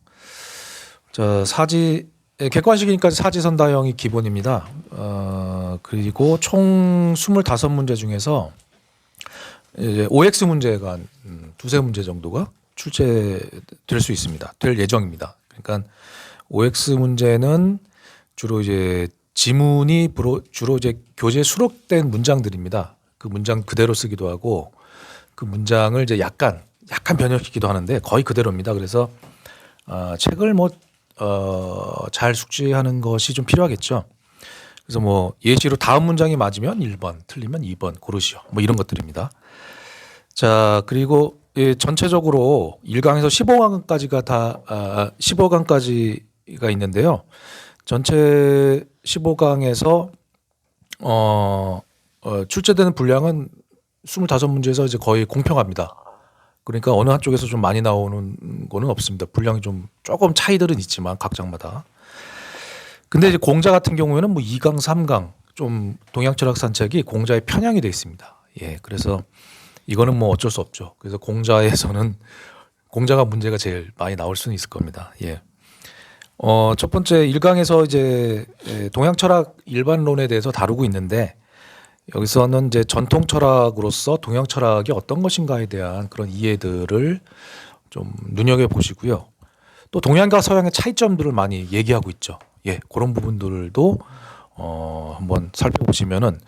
[SPEAKER 6] 객관식이니까 사지선다형이 기본입니다. 그리고 총 25문제 중에서 이제 OX 문제가 두세 문제 정도가 출제될 수 있습니다. 될 예정입니다. 그러니까 OX 문제는 주로 이제 지문이 주로 이제 교재에 수록된 문장들입니다. 그 문장 그대로 쓰기도 하고 그 문장을 이제 약간 변형시키기도 하는데 거의 그대로입니다. 그래서 책을 잘 숙지하는 것이 좀 필요하겠죠. 그래서 뭐 예시로 다음 문장이 맞으면 1번, 틀리면 2번 고르시오. 뭐 이런 것들입니다. 자, 그리고 전체적으로 1강에서 15강까지가 다 15강까지가 있는데요. 전체 15강에서 출제되는 분량은 25문제에서 이제 거의 공평합니다. 그러니까 어느 한쪽에서 좀 많이 나오는 거는 없습니다. 분량이 좀 조금 차이들은 있지만 각 장마다. 근데 이제 공자 같은 경우에는 뭐 2강, 3강 좀 동양철학산책이 공자의 편향이 돼 있습니다. 예, 그래서 이거는 뭐 어쩔 수 없죠. 그래서 공자에서는 공자가 문제가 제일 많이 나올 수는 있을 겁니다. 예. 첫 번째 1강에서 이제 동양철학 일반론에 대해서 다루고 있는데 여기서는 이제 전통 철학으로서 동양 철학이 어떤 것인가에 대한 그런 이해들을 좀 눈여겨 보시고요. 또 동양과 서양의 차이점들을 많이 얘기하고 있죠. 예, 그런 부분들도 한번 살펴보시면은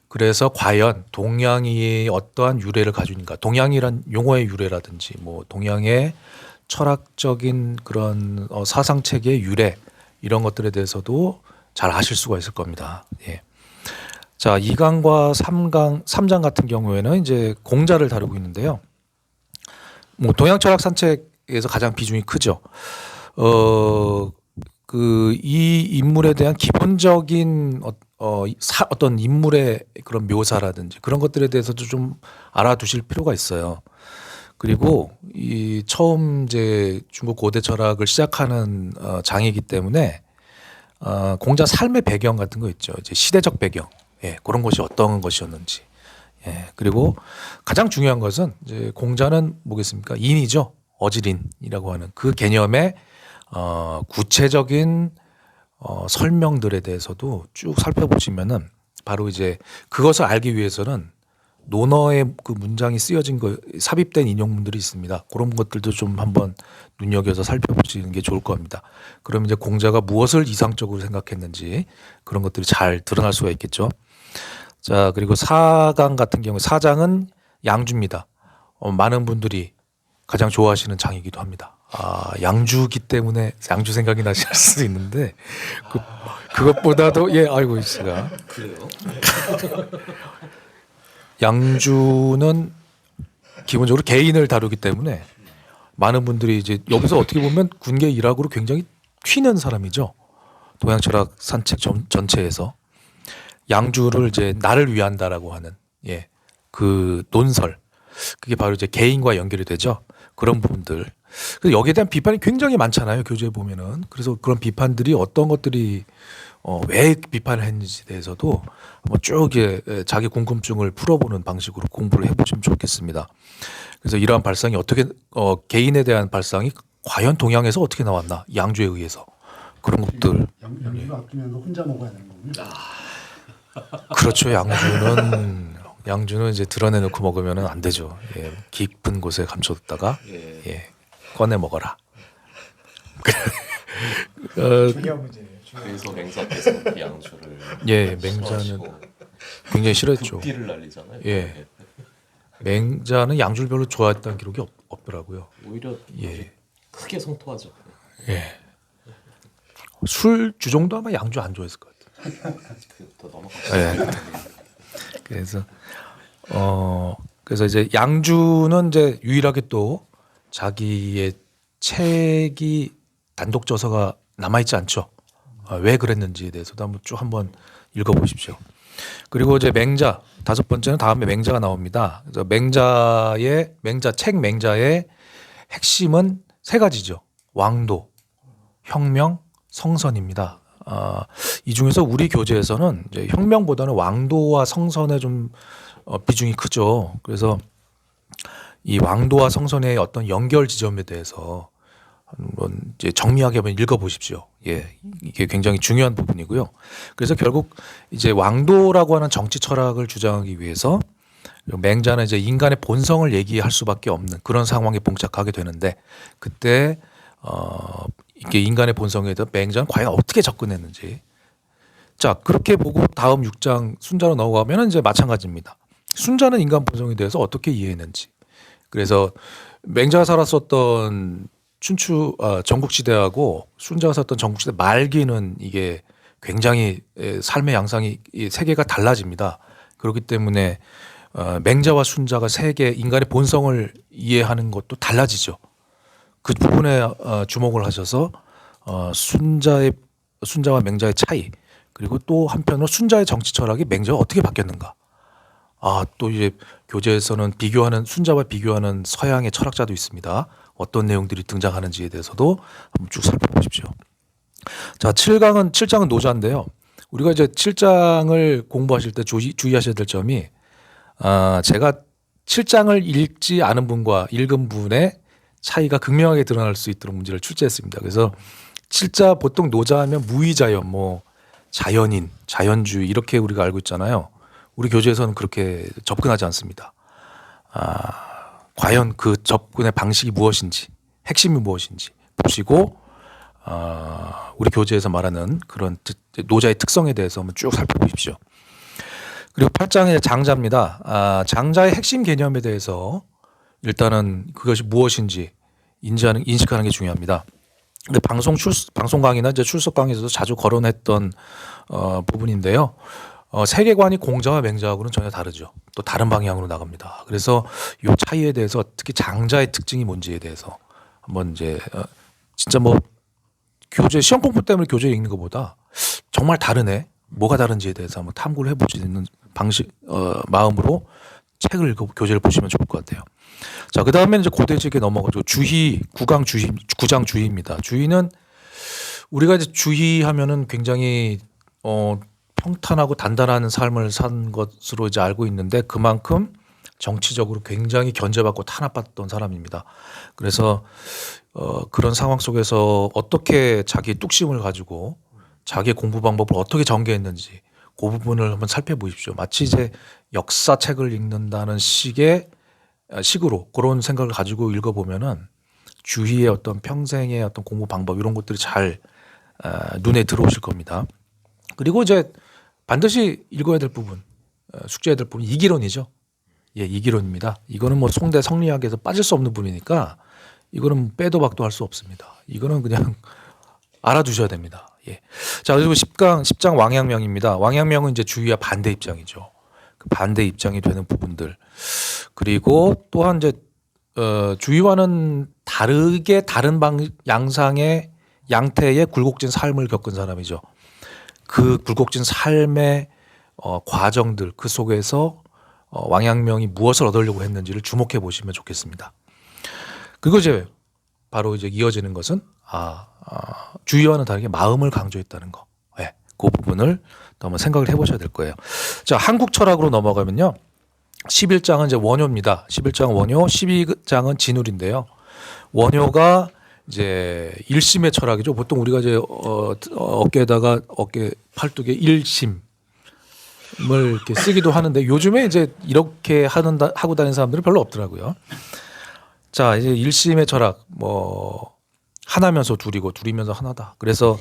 [SPEAKER 6] 그래서 과연 동양이 어떠한 유래를 가지고 있는가, 동양이란 용어의 유래라든지 뭐 동양의 철학적인 그런 사상 체계의 유래 이런 것들에 대해서도 잘 아실 수가 있을 겁니다. 예. 자, 2강과 3장 같은 경우에는 이제 공자를 다루고 있는데요. 뭐 동양 철학 산책에서 가장 비중이 크죠. 이 인물에 대한 기본적인 어떤 인물의 그런 묘사라든지 그런 것들에 대해서도 좀 알아두실 필요가 있어요. 그리고 이 처음 이제 중국 고대 철학을 시작하는 장이기 때문에 공자 삶의 배경 같은 거 있죠. 이제 시대적 배경. 예, 그런 것이 어떤 것이었는지. 예, 그리고 가장 중요한 것은 이제 공자는 뭐겠습니까? 인이죠. 어지린이라고 하는 그 개념의 구체적인 설명들에 대해서도 쭉 살펴보시면은 바로 이제 그것을 알기 위해서는 논어의 그 문장이 쓰여진 거 삽입된 인용문들이 있습니다. 그런 것들도 좀 한번 눈여겨서 살펴보시는 게 좋을 겁니다. 그럼 이제 공자가 무엇을 이상적으로 생각했는지 그런 것들이 잘 드러날 수가 있겠죠. 자, 그리고 4강 같은 경우 4장은 양주입니다. 많은 분들이 가장 좋아하시는 장이기도 합니다. 양주기 때문에 양주 생각이 나실 수도 있는데 그것보다도 예, 아이고 씨가 그래요. 양주는 기본적으로 개인을 다루기 때문에 많은 분들이 이제 여기서 어떻게 보면 군계 일학으로 굉장히 튀는 사람이죠. 동양철학 산책 전체에서 양주를 이제 나를 위한다라고 하는 예, 그 논설 그게 바로 이제 개인과 연결이 되죠. 그런 부분들. 그래서 여기에 대한 비판이 굉장히 많잖아요. 교재에 보면은. 그래서 그런 비판들이 어떤 것들이 왜 비판을 했는지에 대해서도 한번 쭉 자기 궁금증을 풀어보는 방식으로 공부를 해보시면 좋겠습니다. 그래서 이러한 발상이 어떻게 개인에 대한 발상이 과연 동양에서 어떻게 나왔나 양주에 의해서 그런 것들.
[SPEAKER 3] 양주를 아끼면서 혼자 먹어야 되는 거군요.
[SPEAKER 6] 그렇죠. 양주는 이제 드러내놓고 먹으면 안 되죠. 예, 깊은 곳에 감춰뒀다가 예, 꺼내 먹어라.
[SPEAKER 1] 중요한 문제네요.
[SPEAKER 5] 그래서 맹자께서 그 양주를
[SPEAKER 6] 예, 맹자는
[SPEAKER 5] 싫어하시고
[SPEAKER 6] 굉장히 싫어했죠.
[SPEAKER 5] 극비를 날리잖아요.
[SPEAKER 6] 예. 맹자는 양주를 별로 좋아했다는 기록이 없더라고요.
[SPEAKER 5] 오히려
[SPEAKER 6] 예.
[SPEAKER 5] 크게 성토하죠.
[SPEAKER 6] 예. 술 주종도 아마 양주 안 좋아했을 것 같아요.
[SPEAKER 5] 더 넘어가.
[SPEAKER 6] 예. 그래서 이제 양주는 이제 유일하게 또 자기의 책이 단독 저서가 남아 있지 않죠. 왜 그랬는지에 대해서도 한번 읽어보십시오. 그리고 이제 맹자 5번째는 다음에 맹자가 나옵니다. 그래서 책 맹자의 핵심은 3가지죠. 왕도, 혁명, 성선입니다. 이 중에서 우리 교재에서는 이제 혁명보다는 왕도와 성선의 좀 비중이 크죠. 그래서 이 왕도와 성선의 어떤 연결 지점에 대해서 한번 이제 정리하게 한번 읽어보십시오. 예, 이게 굉장히 중요한 부분이고요. 그래서 결국 이제 왕도라고 하는 정치 철학을 주장하기 위해서 맹자는 이제 인간의 본성을 얘기할 수밖에 없는 그런 상황에 봉착하게 되는데 그때 이게 인간의 본성에 대해 맹자는 과연 어떻게 접근했는지. 자, 그렇게 보고 다음 6장 순자로 넘어가면 이제 마찬가지입니다. 순자는 인간 본성에 대해서 어떻게 이해했는지. 그래서 맹자가 살았었던 전국시대하고 순자가 살았던 전국시대 말기는 이게 굉장히 삶의 양상이 세계가 달라집니다. 그렇기 때문에 맹자와 순자가 세계 인간의 본성을 이해하는 것도 달라지죠. 그 부분에 주목을 하셔서 순자와 맹자의 차이 그리고 또 한편으로 순자의 정치 철학이 맹자와 어떻게 바뀌었는가. 또 이제 교재에서는 순자와 비교하는 서양의 철학자도 있습니다. 어떤 내용들이 등장하는지에 대해서도 한번 쭉 살펴보십시오. 자, 7장은 노자인데요. 우리가 이제 7장을 공부하실 때 주의하셔야 될 점이 제가 7장을 읽지 않은 분과 읽은 분의 차이가 극명하게 드러날 수 있도록 문제를 출제했습니다. 그래서 7자 보통 노자하면 무의자연, 자연인, 자연주의 이렇게 우리가 알고 있잖아요. 우리 교재에서는 그렇게 접근하지 않습니다. 과연 그 접근의 방식이 무엇인지, 핵심이 무엇인지 보시고 우리 교재에서 말하는 그런 노자의 특성에 대해서 한번 쭉 살펴보십시오. 그리고 8장의 장자입니다. 장자의 핵심 개념에 대해서 일단은 그것이 무엇인지 인식하는 게 중요합니다. 근데 방송 강의나 이제 출석 강의에서도 자주 거론했던 부분인데요. 세계관이 공자와 맹자하고는 전혀 다르죠. 또 다른 방향으로 나갑니다. 그래서 이 차이에 대해서 특히 장자의 특징이 뭔지에 대해서 한번 이제 진짜 교재 시험 공부 때문에 교재 읽는 것보다 정말 다르네. 뭐가 다른지에 대해서 한번 탐구를 해볼 수 있는 마음으로 책을 교재를 보시면 좋을 것 같아요. 자, 그 다음에 이제 고대직에 넘어가죠. 구장 주희입니다. 주희는 우리가 이제 주희하면은 굉장히 평탄하고 단단한 삶을 산 것으로 이제 알고 있는데 그만큼 정치적으로 굉장히 견제받고 탄압받던 사람입니다. 그래서 그런 상황 속에서 어떻게 자기 뚝심을 가지고 자기의 공부 방법을 어떻게 전개했는지 그 부분을 한번 살펴보십시오. 마치 이제 역사책을 읽는다는 식으로 그런 생각을 가지고 읽어보면은 주희의 어떤 평생의 어떤 공부 방법 이런 것들이 잘 눈에 들어오실 겁니다. 그리고 이제 반드시 읽어야 될 부분, 숙제해야 될 부분 이기론이죠. 예, 이기론입니다. 이거는 송대 성리학에서 빠질 수 없는 부분이니까 이거는 빼도 박도 할 수 없습니다. 이거는 그냥 알아두셔야 됩니다. 예. 자, 그리고 10장 왕양명입니다. 왕양명은 이제 주희와 반대 입장이죠. 그 반대 입장이 되는 부분들. 그리고 또한 이제 주희와는 다르게 다른 양상의 양태의 굴곡진 삶을 겪은 사람이죠. 그 굴곡진 삶의 과정들 그 속에서 왕양명이 무엇을 얻으려고 했는지를 주목해 보시면 좋겠습니다. 그리고 이제 바로 이제 이어지는 것은 주희와는 다르게 마음을 강조했다는 거. 네, 그 부분을 또 한번 생각을 해보셔야 될 거예요. 자, 한국 철학으로 넘어가면요. 11장은 이제 원효입니다. 11장은 원효, 12장은 진울인데요. 원효가 이제 일심의 철학이죠. 보통 우리가 이제 어깨에다가 어깨 팔뚝에 일심을 이렇게 쓰기도 하는데 요즘에 이제 이렇게 하고 다니는 사람들은 별로 없더라고요. 자, 이제 일심의 철학 하나면서 둘이고 둘이면서 하나다. 그래서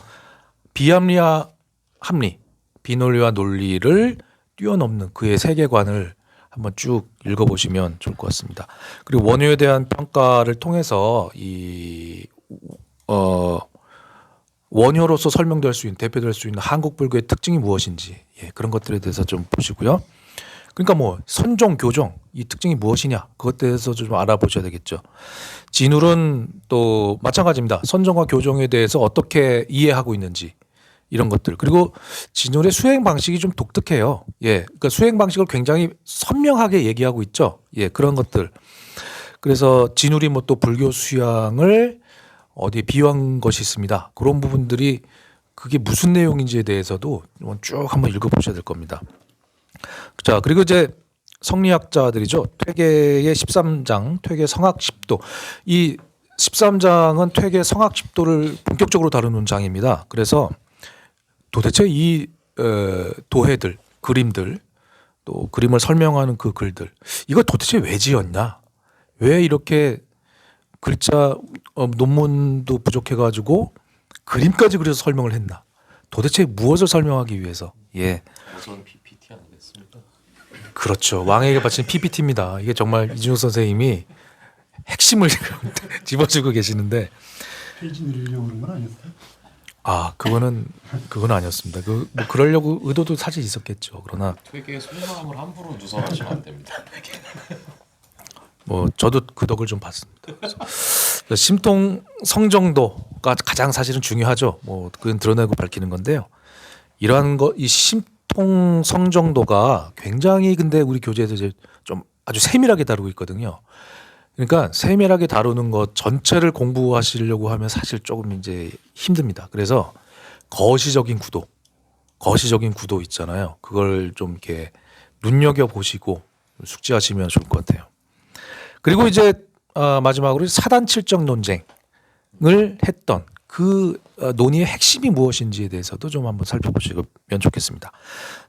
[SPEAKER 6] 비합리와 합리, 비논리와 논리를 뛰어넘는 그의 세계관을 한번 쭉 읽어보시면 좋을 것 같습니다. 그리고 원효에 대한 평가를 통해서 원효로서 설명될 수 있는 대표될 수 있는 한국 불교의 특징이 무엇인지 그런 것들에 대해서 좀 보시고요. 그러니까 뭐 선종, 교종 이 특징이 무엇이냐 그것 대해서 좀 알아보셔야 되겠죠. 진울은 또 마찬가지입니다. 선종과 교종에 대해서 어떻게 이해하고 있는지 이런 것들. 그리고 진울의 수행 방식이 좀 독특해요. 그러니까 수행 방식을 굉장히 선명하게 얘기하고 있죠. 그런 것들. 그래서 진울이 뭐 또 불교 수양을 어디에 비유한 것이 있습니다. 그런 부분들이 그게 무슨 내용인지에 대해서도 쭉 한번 읽어보셔야 될 겁니다. 자, 그리고 이제 성리학자들이죠. 퇴계의 13장, 퇴계 성학 10도. 이 13장은 퇴계 성학 10도를 본격적으로 다루는 장입니다. 그래서 도대체 이 도해들, 그림들, 또 그림을 설명하는 그 글들, 이거 도대체 왜 지었냐? 왜 이렇게 글자 논문도 부족해가지고 그림까지 그려서 설명을 했나? 도대체 무엇을 설명하기 위해서?
[SPEAKER 5] 우선 PPT 아니겠습니까?
[SPEAKER 6] 그렇죠. 왕에게 바친 PPT입니다. 이게 정말 이준호 선생님이 핵심을 집어주고 계시는데
[SPEAKER 3] 페이지 늘리려고 그런 건 아니었어요?
[SPEAKER 6] 그건 아니었습니다. 뭐 그러려고 의도도 사실 있었겠죠. 그러나
[SPEAKER 5] 되게 속마음을 함부로 누설하시면 안 됩니다.
[SPEAKER 6] 뭐 저도 그 덕을 좀 봤습니다. 그래서 심통 성정도가 가장 사실은 중요하죠. 뭐 그건 드러내고 밝히는 건데요. 이러한 이 심통 성정도가 굉장히 근데 우리 교재에서 이제 좀 아주 세밀하게 다루고 있거든요. 그러니까 세밀하게 다루는 것 전체를 공부하시려고 하면 사실 조금 이제 힘듭니다. 그래서 거시적인 구도 있잖아요. 그걸 좀 이렇게 눈여겨 보시고 숙지하시면 좋을 것 같아요. 그리고 이제 마지막으로 사단칠정 논쟁을 했던 그 논의의 핵심이 무엇인지에 대해서도 좀 한번 살펴보시면 좋겠습니다.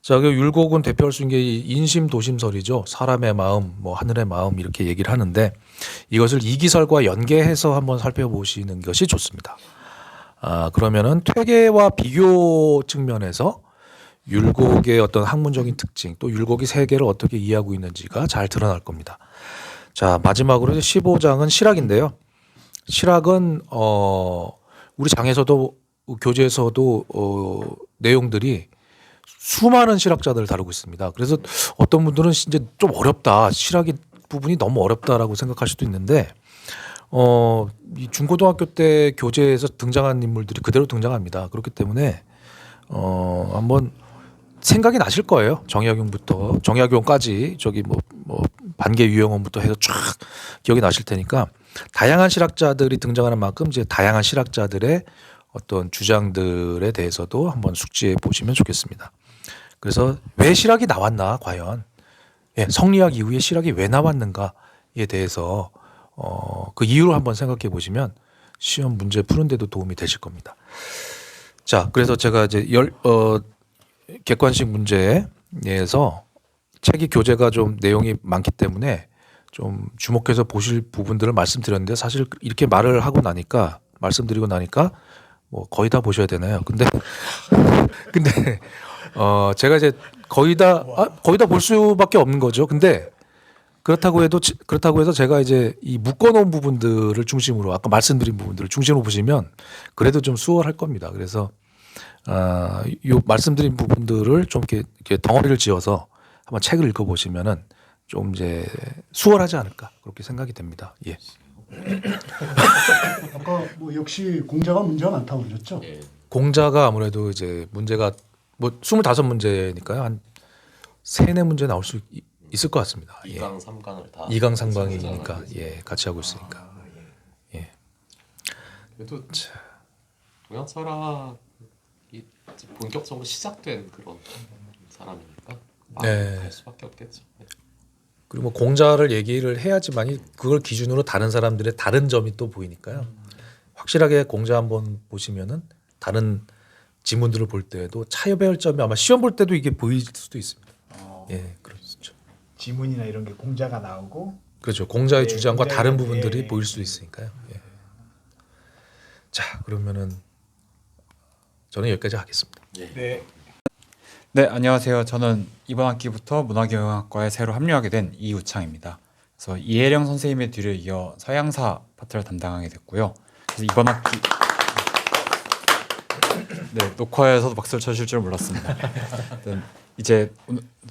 [SPEAKER 6] 자, 그 율곡은 대표할 수 있는 게 인심도심설이죠. 사람의 마음, 뭐 하늘의 마음 이렇게 얘기를 하는데 이것을 이기설과 연계해서 한번 살펴보시는 것이 좋습니다. 그러면은 퇴계와 비교 측면에서 율곡의 어떤 학문적인 특징, 또 율곡이 세계를 어떻게 이해하고 있는지가 잘 드러날 겁니다. 자, 마지막으로 15장은 실학인데요. 실학은 우리 장에서도 교재에서도 내용들이 수많은 실학자들을 다루고 있습니다. 그래서 어떤 분들은 이제 좀 어렵다, 실학이 부분이 너무 어렵다라고 생각할 수도 있는데 이 중고등학교 때 교재에서 등장한 인물들이 그대로 등장합니다. 그렇기 때문에 한번 생각이 나실 거예요. 정약용까지 저기 뭐 반계 유영원부터 해서 쫙 기억이 나실 테니까 다양한 실학자들이 등장하는 만큼 이제 다양한 실학자들의 어떤 주장들에 대해서도 한번 숙지해 보시면 좋겠습니다. 그래서 왜 실학이 나왔나 과연 성리학 이후에 실학이 왜 나왔는가에 대해서 그 이유를 한번 생각해 보시면 시험 문제 푸는데도 도움이 되실 겁니다. 자, 그래서 제가 이제 객관식 문제에서 책이 교재가 좀 내용이 많기 때문에 좀 주목해서 보실 부분들을 말씀드렸는데 사실 이렇게 말씀드리고 나니까 뭐 거의 다 보셔야 되나요? 근데 제가 이제 거의 다 볼 수밖에 없는 거죠. 근데 그렇다고 해서 제가 이제 이 묶어놓은 부분들을 중심으로 아까 말씀드린 부분들을 중심으로 보시면 그래도 좀 수월할 겁니다. 그래서 요 말씀드린 부분들을 좀 이렇게 덩어리를 지어서 한번 책을 읽어보시면은 좀 이제 수월하지 않을까 그렇게 생각이 됩니다.
[SPEAKER 3] 아까 뭐 역시 공자가 문제가 많다고 그러셨죠?
[SPEAKER 6] 공자가 아무래도 이제 문제가 뭐 25문제니까요. 한 3-4문제 나올 수 있을 것 같습니다.
[SPEAKER 5] 2강, 3강을 다
[SPEAKER 6] 2강, 3강이니까 같이 하고 있으니까.
[SPEAKER 5] 그래도 동양철학이 본격적으로 시작된 그런 사람이니까 할 수밖에 없겠죠.
[SPEAKER 6] 그리고 뭐 공자를 얘기를 해야지만이 그걸 기준으로 다른 사람들의 다른 점이 또 보이니까요. 확실하게 공자 한번 보시면은 다른 지문들을 볼 때에도 차이별 점이 아마 시험 볼 때도 이게 보일 수도 있습니다. 그렇죠.
[SPEAKER 1] 지문이나 이런 게 공자가 나오고
[SPEAKER 6] 그렇죠. 공자의 주장과
[SPEAKER 1] 공자의
[SPEAKER 6] 다른 부분들이 보일 수 있으니까요. 자, 그러면은 저는 여기까지 하겠습니다.
[SPEAKER 2] 네.
[SPEAKER 4] 네, 안녕하세요. 저는 이번 학기부터 문화경영학과에 새로 합류하게 된 이우창입니다. 그래서 이혜령 선생님의 뒤를 이어 서양사 파트를 담당하게 됐고요. 그래서 이번 학기 네, 녹화에서도 박수를 쳐주실 줄 몰랐습니다. 아무튼 이제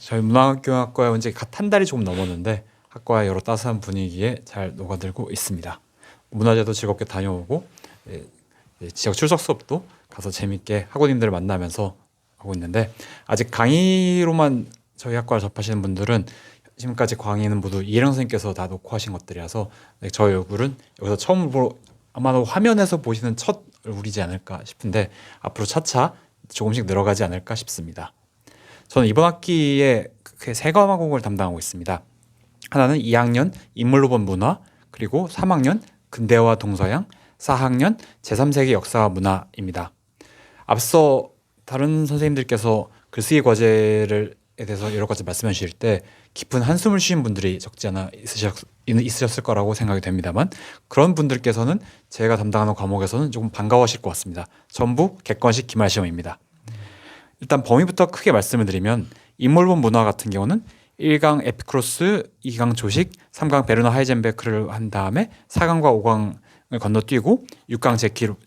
[SPEAKER 4] 저희 문화경영학과에 온 지 갓 한 달이 조금 넘었는데 학과의 여러 따스한 분위기에 잘 녹아들고 있습니다. 문화제도 즐겁게 다녀오고 지역 출석 수업도 가서 재밌게 학우님들을 만나면서 하고 있는데 아직 강의로만 저희 학과를 접하시는 분들은 지금까지 강의는 모두 이혜령 선생님께서 다 녹화하신 것들이라서 저희 얼굴은 여기서 처음으로 아마도 화면에서 보시는 첫 얼굴이지 않을까 싶은데 앞으로 차차 조금씩 늘어가지 않을까 싶습니다. 저는 이번 학기에 그 세 과목을 담당하고 있습니다. 하나는 2학년 인물로 본 문화, 그리고 3학년 근대화 동서양, 4학년 제3세계 역사와 문화입니다. 앞서 다른 선생님들께서 글쓰기 과제에 대해서 여러 가지 말씀해 주실 때 깊은 한숨을 쉬신 분들이 적지 않아 있으셨을 거라고 생각이 됩니다만 그런 분들께서는 제가 담당하는 과목에서는 조금 반가워하실 것 같습니다. 전부 객관식 기말 시험입니다. 일단 범위부터 크게 말씀을 드리면 인물본 문화 같은 경우는 1강 에피크로스, 2강 조식, 3강 베르너 하이젠베크를 한 다음에 4강과 5강을 건너뛰고 6강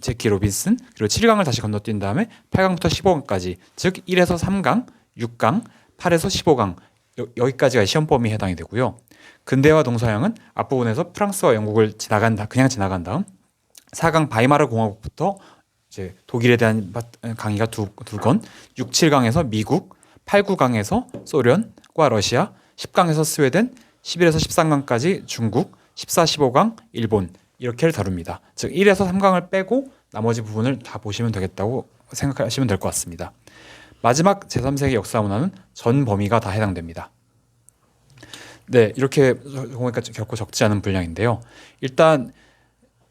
[SPEAKER 4] 제키 로빈슨, 그리고 7강을 다시 건너뛴 다음에 8강부터 15강까지, 즉 1에서 3강, 6강, 8에서 15강 여기까지가 시험 범위에 해당이 되고요. 근대화 동서양은 앞부분에서 프랑스와 영국을 그냥 지나간 다음 4강 바이마르 공화국부터 이제 독일에 대한 강의가 두 건, 6, 7강에서 미국, 8, 9강에서 소련과 러시아, 10강에서 스웨덴, 11에서 13강까지 중국, 14, 15강 일본 이렇게를 다룹니다. 즉 1에서 3강을 빼고 나머지 부분을 다 보시면 되겠다고 생각하시면 될 것 같습니다. 마지막 제3세기 역사 문화는 전 범위가 다 해당됩니다. 네, 이렇게 보니까 결코 적지 않은 분량인데요. 일단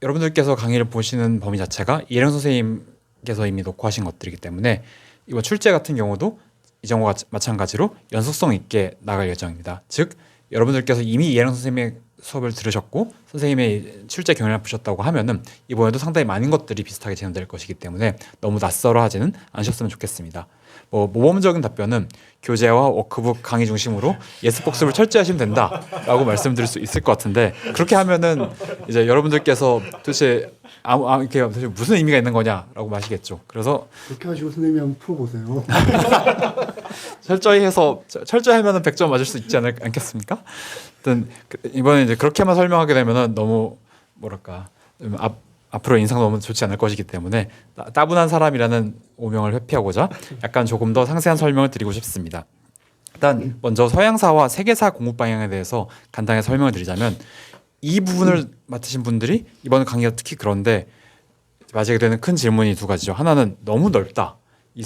[SPEAKER 4] 여러분들께서 강의를 보시는 범위 자체가 이혜령 선생님께서 이미 녹화하신 것들이기 때문에 이번 출제 같은 경우도 이전과 마찬가지로 연속성 있게 나갈 예정입니다. 즉 여러분들께서 이미 이혜령 선생님의 수업을 들으셨고 선생님의 출제 경향을 보셨다고 하면은 이번에도 상당히 많은 것들이 비슷하게 진행될 것이기 때문에 너무 낯설어 하지는 않으셨으면 좋겠습니다. 모범적인 답변은 교재와 워크북 강의 중심으로 예습 복습을 철저히 하시면 된다라고 말씀드릴 수 있을 것 같은데 그렇게 하면은 이제 여러분들께서 도대체 이렇게 도대체 무슨 의미가 있는 거냐라고 마시겠죠. 그래서
[SPEAKER 3] 그렇게 하시고 선생님이 한번 풀어보세요.
[SPEAKER 4] 철저히 하면은 100점 맞을 수 있지 않겠습니까? 하여튼 이번에 이제 그렇게만 설명하게 되면은 너무 뭐랄까 앞으로 인상 너무 좋지 않을 것이기 때문에 따분한 사람이라는 오명을 회피하고자 약간 조금 더 상세한 설명을 드리고 싶습니다. 일단 먼저 서양사와 세계사 공부 방향에 대해서 간단하게 설명을 드리자면 이 부분을 맡으신 분들이 이번 강의가 특히 그런데 맞게 되는 큰 질문이 두 가지죠. 하나는 너무 넓다. 이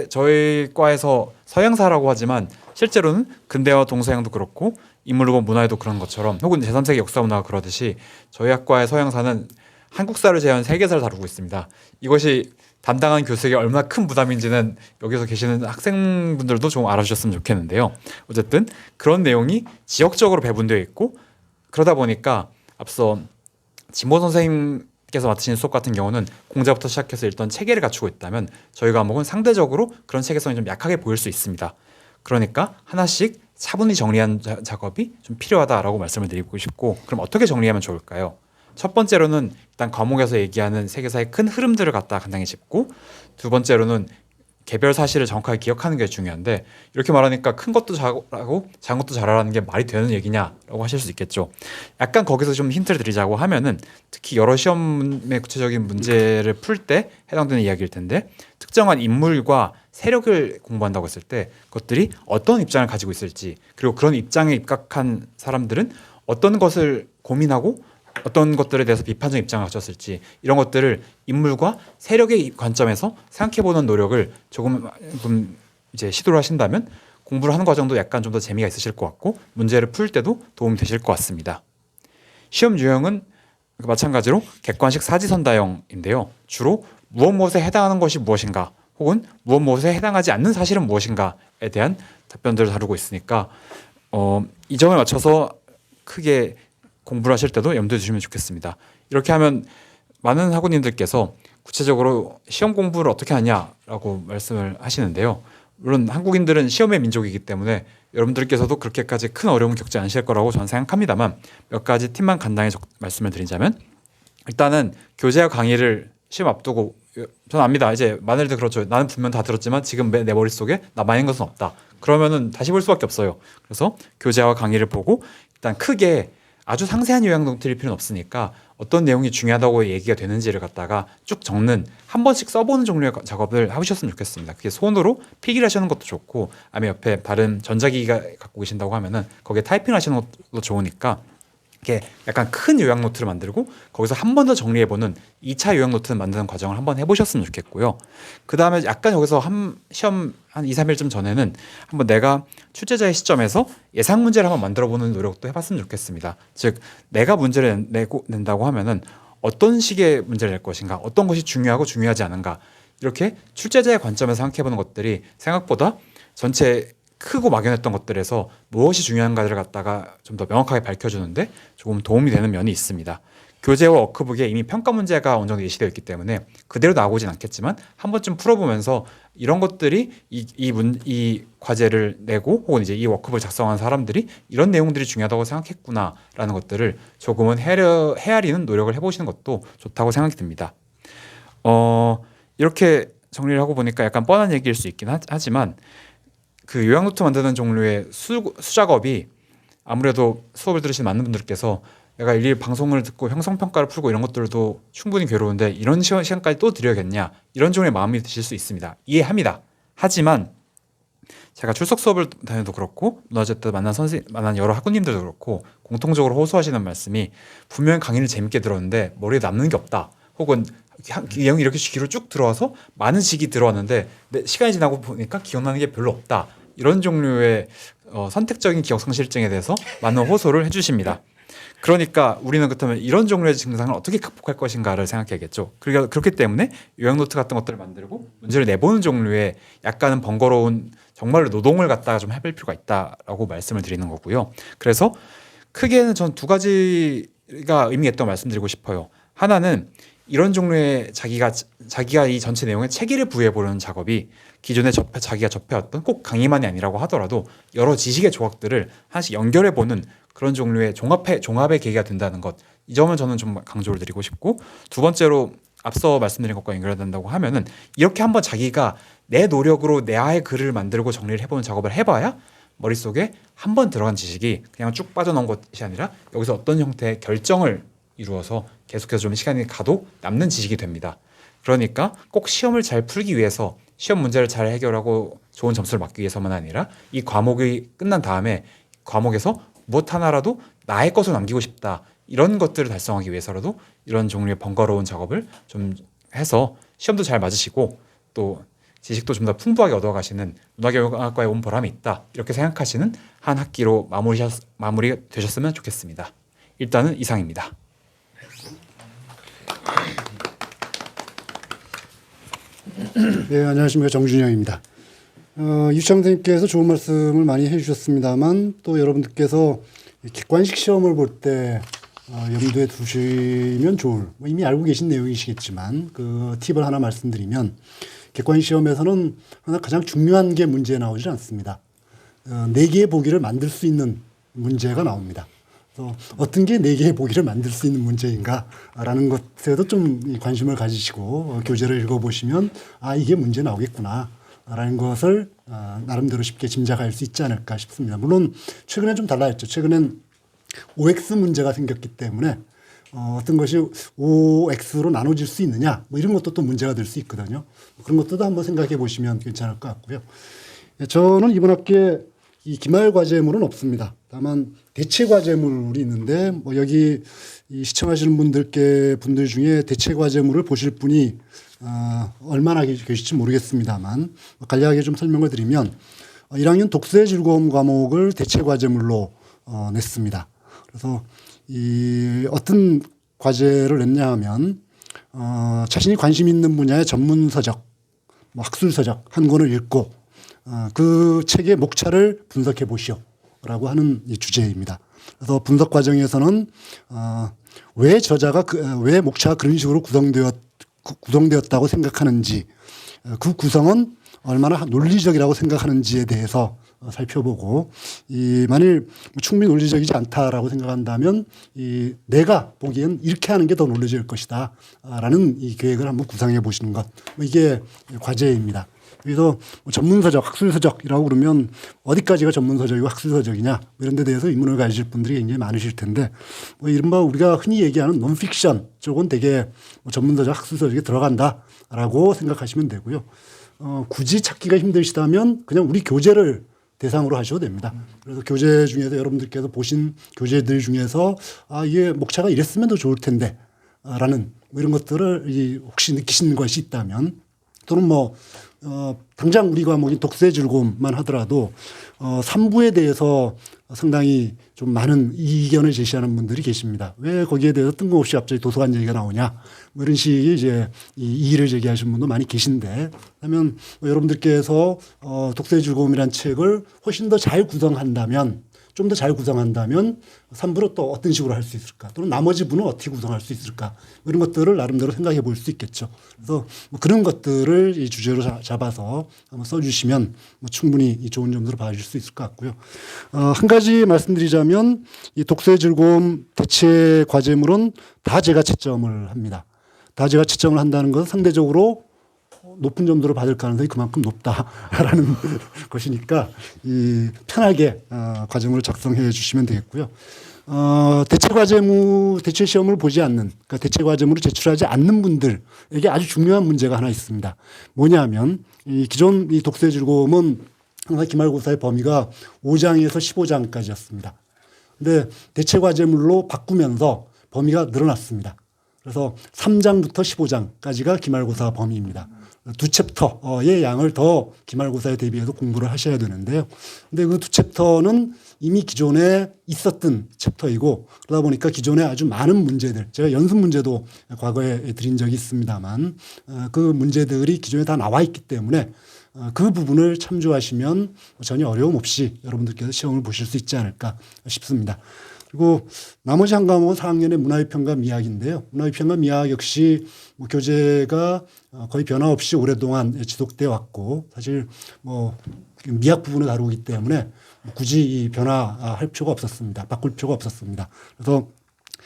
[SPEAKER 4] 저희 과에서 서양사라고 하지만 실제로는 근대화 동서양도 그렇고 인물로 본 문화에도 그런 것처럼 혹은 제3세기 역사 문화가 그러듯이 저희 학과의 서양사는 한국사를 제외한 세계사를 다루고 있습니다. 이것이 담당한 교수에게 얼마나 큰 부담인지는 여기서 계시는 학생분들도 좀 알아주셨으면 좋겠는데요. 어쨌든 그런 내용이 지역적으로 배분되어 있고 그러다 보니까 앞서 진보 선생님께서 맡으신 수업 같은 경우는 공자부터 시작해서 일단 체계를 갖추고 있다면 저희 과목은 상대적으로 그런 체계성이 좀 약하게 보일 수 있습니다. 그러니까 하나씩 차분히 정리하는 작업이 좀 필요하다라고 말씀을 드리고 싶고 그럼 어떻게 정리하면 좋을까요? 첫 번째로는 일단 과목에서 얘기하는 세계사의 큰 흐름들을 갖다 간단히 짚고 두 번째로는 개별 사실을 정확하게 기억하는 게 중요한데 이렇게 말하니까 큰 것도 잘하고 작은 것도 잘하라는 게 말이 되는 얘기냐라고 하실 수 있겠죠. 약간 거기서 좀 힌트를 드리자고 하면은 특히 여러 시험의 구체적인 문제를 풀 때 해당되는 이야기일 텐데 특정한 인물과 세력을 공부한다고 했을 때 그것들이 어떤 입장을 가지고 있을지 그리고 그런 입장에 입각한 사람들은 어떤 것을 고민하고 어떤 것들에 대해서 비판적 입장을 가졌을지 이런 것들을 인물과 세력의 관점에서 생각해보는 노력을 조금 이제 시도를 하신다면 공부를 하는 과정도 약간 좀 더 재미가 있으실 것 같고 문제를 풀 때도 도움이 되실 것 같습니다. 시험 유형은 마찬가지로 객관식 사지선다형인데요. 주로 무엇에 해당하는 것이 무엇인가 혹은 무엇에 해당하지 않는 사실은 무엇인가에 대한 답변들을 다루고 있으니까 이 점을 맞춰서 크게 공부를 하실 때도 염두에 두시면 좋겠습니다. 이렇게 하면 많은 학우님들께서 구체적으로 시험 공부를 어떻게 하냐라고 말씀을 하시는데요. 물론 한국인들은 시험의 민족이기 때문에 여러분들께서도 그렇게까지 큰 어려움을 겪지 않으실 거라고 저는 생각합니다만 몇 가지 팁만 간단히 말씀을 드리자면 일단은 교재와 강의를 시험 앞두고 저는 압니다. 이제 많이들 그렇죠. 나는 분명 다 들었지만 지금 내 머릿속에 남아있는 것은 없다. 그러면은 다시 볼 수밖에 없어요. 그래서 교재와 강의를 보고 일단 크게 아주 상세한 요약 노트일 필요는 없으니까 어떤 내용이 중요하다고 얘기가 되는지를 갖다가 쭉 적는 한 번씩 써보는 종류의 작업을 하셨으면 좋겠습니다. 그게 손으로 필기를 하시는 것도 좋고 아니면 옆에 다른 전자기기가 갖고 계신다고 하면은 거기에 타이핑 하시는 것도 좋으니까 이렇게 약간 큰 요약 노트를 만들고 거기서 한 번 더 정리해보는 2차 요약 노트를 만드는 과정을 한번 해보셨으면 좋겠고요. 그 다음에 약간 여기서 시험 한 2, 3일쯤 전에는 한번 내가 출제자의 시점에서 예상 문제를 한번 만들어보는 노력도 해봤으면 좋겠습니다. 즉 내가 문제를 낸다고 하면은 어떤 식의 문제를 낼 것인가, 어떤 것이 중요하고 중요하지 않은가 이렇게 출제자의 관점에서 생각해보는 것들이 생각보다 전체 크고 막연했던 것들에서 무엇이 중요한가를 갖다가 좀 더 명확하게 밝혀주는데 조금 도움이 되는 면이 있습니다. 교재와 워크북에 이미 평가 문제가 어느 정도 예시되어 있기 때문에 그대로 나오진 않겠지만 한 번쯤 풀어보면서 이런 것들이 이 과제를 내고 혹은 이제 이 워크북을 작성한 사람들이 이런 내용들이 중요하다고 생각했구나라는 것들을 조금은 헤아리는 노력을 해보시는 것도 좋다고 생각이 듭니다. 이렇게 정리를 하고 보니까 약간 뻔한 얘기일 수 있긴 하지만 그 요약노트 만드는 종류의 수작업이 아무래도 수업을 들으신 많은 분들께서 내가 일일이 방송을 듣고 형성평가를 풀고 이런 것들도 충분히 괴로운데 이런 시간까지 또 드려야겠냐 이런 종류의 마음이 드실 수 있습니다. 이해합니다. 하지만 제가 출석 수업을 다녀도 그렇고 문화재 때 만난 여러 학우님들도 그렇고 공통적으로 호소하시는 말씀이 분명히 강의를 재밌게 들었는데 머리에 남는 게 없다. 혹은 내용이 이렇게 귀로 쭉 들어와서 많은 지식이 들어왔는데 시간이 지나고 보니까 기억나는 게 별로 없다. 이런 종류의 선택적인 기억상실증에 대해서 많은 호소를 해주십니다. 그러니까 우리는 그렇다면 이런 종류의 증상을 어떻게 극복할 것인가를 생각해야겠죠. 그러니까 그렇기 때문에 요약노트 같은 것들을 만들고 문제를 내보는 종류의 약간은 번거로운 정말로 노동을 갖다가 좀 해볼 필요가 있다라고 말씀을 드리는 거고요. 그래서 크게는 전 두 가지가 의미가 있다고 말씀드리고 싶어요. 하나는 이런 종류의 자기가 이 전체 내용에 체계를 부여해보려는 작업이 기존에 자기가 접해왔던 꼭 강의만이 아니라고 하더라도 여러 지식의 조각들을 하나씩 연결해보는 그런 종류의 종합의 계기가 된다는 것. 이 점을 저는 좀 강조를 드리고 싶고 두 번째로 앞서 말씀드린 것과 연결된다고 하면은 이렇게 한번 자기가 내 노력으로 내 아의 글을 만들고 정리를 해보는 작업을 해봐야 머릿속에 한 번 들어간 지식이 그냥 쭉 빠져나온 것이 아니라 여기서 어떤 형태의 결정을 이루어서 계속해서 좀 시간이 가도 남는 지식이 됩니다. 그러니까 꼭 시험을 잘 풀기 위해서 시험 문제를 잘 해결하고 좋은 점수를 받기 위해서만 아니라 이 과목이 끝난 다음에 과목에서 무엇 하나라도 나의 것을 남기고 싶다. 이런 것들을 달성하기 위해서라도 이런 종류의 번거로운 작업을 좀 해서 시험도 잘 맞으시고 또 지식도 좀 더 풍부하게 얻어가시는 문화교육학과에 온 보람이 있다. 이렇게 생각하시는 한 학기로 마무리 되셨으면 좋겠습니다. 일단은 이상입니다.
[SPEAKER 3] 네, 안녕하십니까. 정준영입니다. 유창 선생님께서 좋은 말씀을 많이 해주셨습니다만 또 여러분들께서 객관식 시험을 볼 때 염두에 두시면 좋을 이미 알고 계신 내용이시겠지만 그 팁을 하나 말씀드리면 객관식 시험에서는 하나 가장 중요한 게 문제에 나오지 않습니다. 4개의 보기를 만들 수 있는 문제가 나옵니다. 그래서 어떤 게 4개의 보기를 만들 수 있는 문제인가라는 것에도 좀 관심을 가지시고 교재를 읽어보시면 아 이게 문제 나오겠구나 라는 것을 나름대로 쉽게 짐작할 수 있지 않을까 싶습니다. 물론 최근에 좀 달라졌죠. 최근엔 OX 문제가 생겼기 때문에 어떤 것이 OX로 나눠질 수 있느냐 뭐 이런 것도 또 문제가 될 수 있거든요. 그런 것도 한번 생각해 보시면 괜찮을 것 같고요. 저는 이번 학기에 이 기말 과제물은 없습니다. 다만 대체 과제물이 있는데 뭐 여기 이 시청하시는 분들 중에 대체 과제물을 보실 분이 얼마나 계실지 모르겠습니다만 간략하게 좀 설명을 드리면 1학년 독서의 즐거움 과목을 대체 과제물로 냈습니다. 그래서 이 어떤 과제를 냈냐 하면 자신이 관심 있는 분야의 전문 서적, 뭐 학술 서적 한 권을 읽고 그 책의 목차를 분석해 보시오라고 하는 이 주제입니다. 그래서 분석 과정에서는 왜 저자가 왜 목차가 그런 식으로 구성되었다고 생각하는지, 그 구성은 얼마나 논리적이라고 생각하는지에 대해서 살펴보고, 만일 충분히 논리적이지 않다라고 생각한다면 내가 보기엔 이렇게 하는 게 더 논리적일 것이다 라는 이 계획을 한번 구상해 보시는 것, 이게 과제입니다. 그래서 전문서적, 학술서적이라고 그러면 어디까지가 전문서적이고 학술서적이냐 이런 데 대해서 의문을 가지실 분들이 굉장히 많으실 텐데, 이른바 우리가 흔히 얘기하는 논픽션 쪽은 되게 전문서적, 학술서적에 들어간다라고 생각하시면 되고요. 굳이 찾기가 힘드시다면 그냥 우리 교재를 대상으로 하셔도 됩니다. 그래서 교재 중에서 여러분들께서 보신 교재들 중에서 이게 목차가 이랬으면 더 좋을 텐데 라는 이런 것들을 혹시 느끼시는 것이 있다면, 또는 당장 우리 과목인 독서의 즐거움만 하더라도 3부에 대해서 상당히 좀 많은 이견을 제시하는 분들이 계십니다. 왜 거기에 대해서 뜬금없이 갑자기 도서관 얘기가 나오냐, 이런 식의 이제 이의를 제기하시는 분도 많이 계신데, 그러면 여러분들께서 독서의 즐거움이란 책을 훨씬 더 잘 구성한다면, 좀 더 잘 구성한다면 3부로 또 어떤 식으로 할 수 있을까, 또는 나머지 부는 어떻게 구성할 수 있을까, 이런 것들을 나름대로 생각해 볼 수 있겠죠. 그래서 그런 것들을 이 주제로 잡아서 한번 써주시면 충분히 좋은 점으로 봐주실 수 있을 것 같고요. 한 가지 말씀드리자면 이 독서의 즐거움 대체 과제물은 다 제가 채점을 합니다. 다 제가 채점을 한다는 것은 상대적으로 높은 점수를 받을 가능성이 그만큼 높다라는 것이니까 편하게 과제물을 작성해 주시면 되겠고요. 대체 시험을 보지 않는, 그러니까 대체 과제물을 제출하지 않는 분들에게 아주 중요한 문제가 하나 있습니다. 뭐냐면 기존 이 독서의 즐거움은 항상 기말고사의 범위가 5장에서 15장까지였습니다. 근데 대체 과제물로 바꾸면서 범위가 늘어났습니다. 그래서 3장부터 15장까지가 기말고사 범위입니다. 두 챕터의 양을 더 기말고사에 대비해서 공부를 하셔야 되는데요. 근데 그 두 챕터는 이미 기존에 있었던 챕터이고, 그러다 보니까 기존에 아주 많은 문제들, 제가 연습 문제도 과거에 드린 적이 있습니다만, 그 문제들이 기존에 다 나와 있기 때문에 그 부분을 참조하시면 전혀 어려움 없이 여러분들께서 시험을 보실 수 있지 않을까 싶습니다. 그리고 나머지 한 과목은 4학년의 문화위평과 미학인데요. 문화위평과 미학 역시 교재가 거의 변화 없이 오랫동안 지속되어 왔고, 사실 미학 부분을 다루기 때문에 굳이 이 변화할 필요가 없었습니다. 바꿀 필요가 없었습니다. 그래서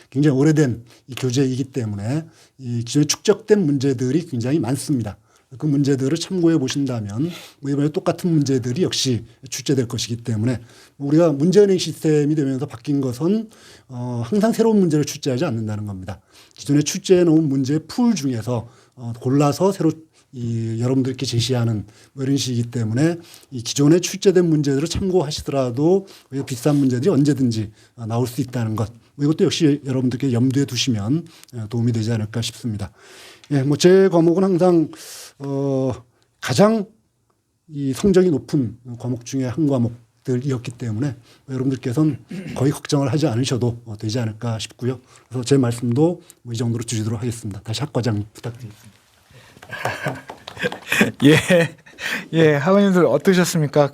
[SPEAKER 3] 굉장히 오래된 이 교재이기 때문에 이 기존에 축적된 문제들이 굉장히 많습니다. 그 문제들을 참고해 보신다면 이번에 똑같은 문제들이 역시 출제될 것이기 때문에, 우리가 문제은행 시스템이 되면서 바뀐 것은 항상 새로운 문제를 출제하지 않는다는 겁니다. 기존에 출제해 놓은 문제의 풀 중에서 골라서 새로 여러분들께 제시하는 이런 식이기 때문에 이 기존에 출제된 문제들을 참고하시더라도 비슷한 문제들이 언제든지 나올 수 있다는 것, 이것도 역시 여러분들께 염두에 두시면 도움이 되지 않을까 싶습니다. 예, 제 과목은 항상 가장 이 성적이 높은 과목 중에 한 과목들이었기 때문에 여러분들께서는 거의 걱정을 하지 않으셔도 되지 않을까 싶고요. 그래서 제 말씀도 이 정도로 줄이도록 하겠습니다. 다시 학 과장 부탁드리겠습니다.
[SPEAKER 1] 예, 학원님들 어떠셨습니까?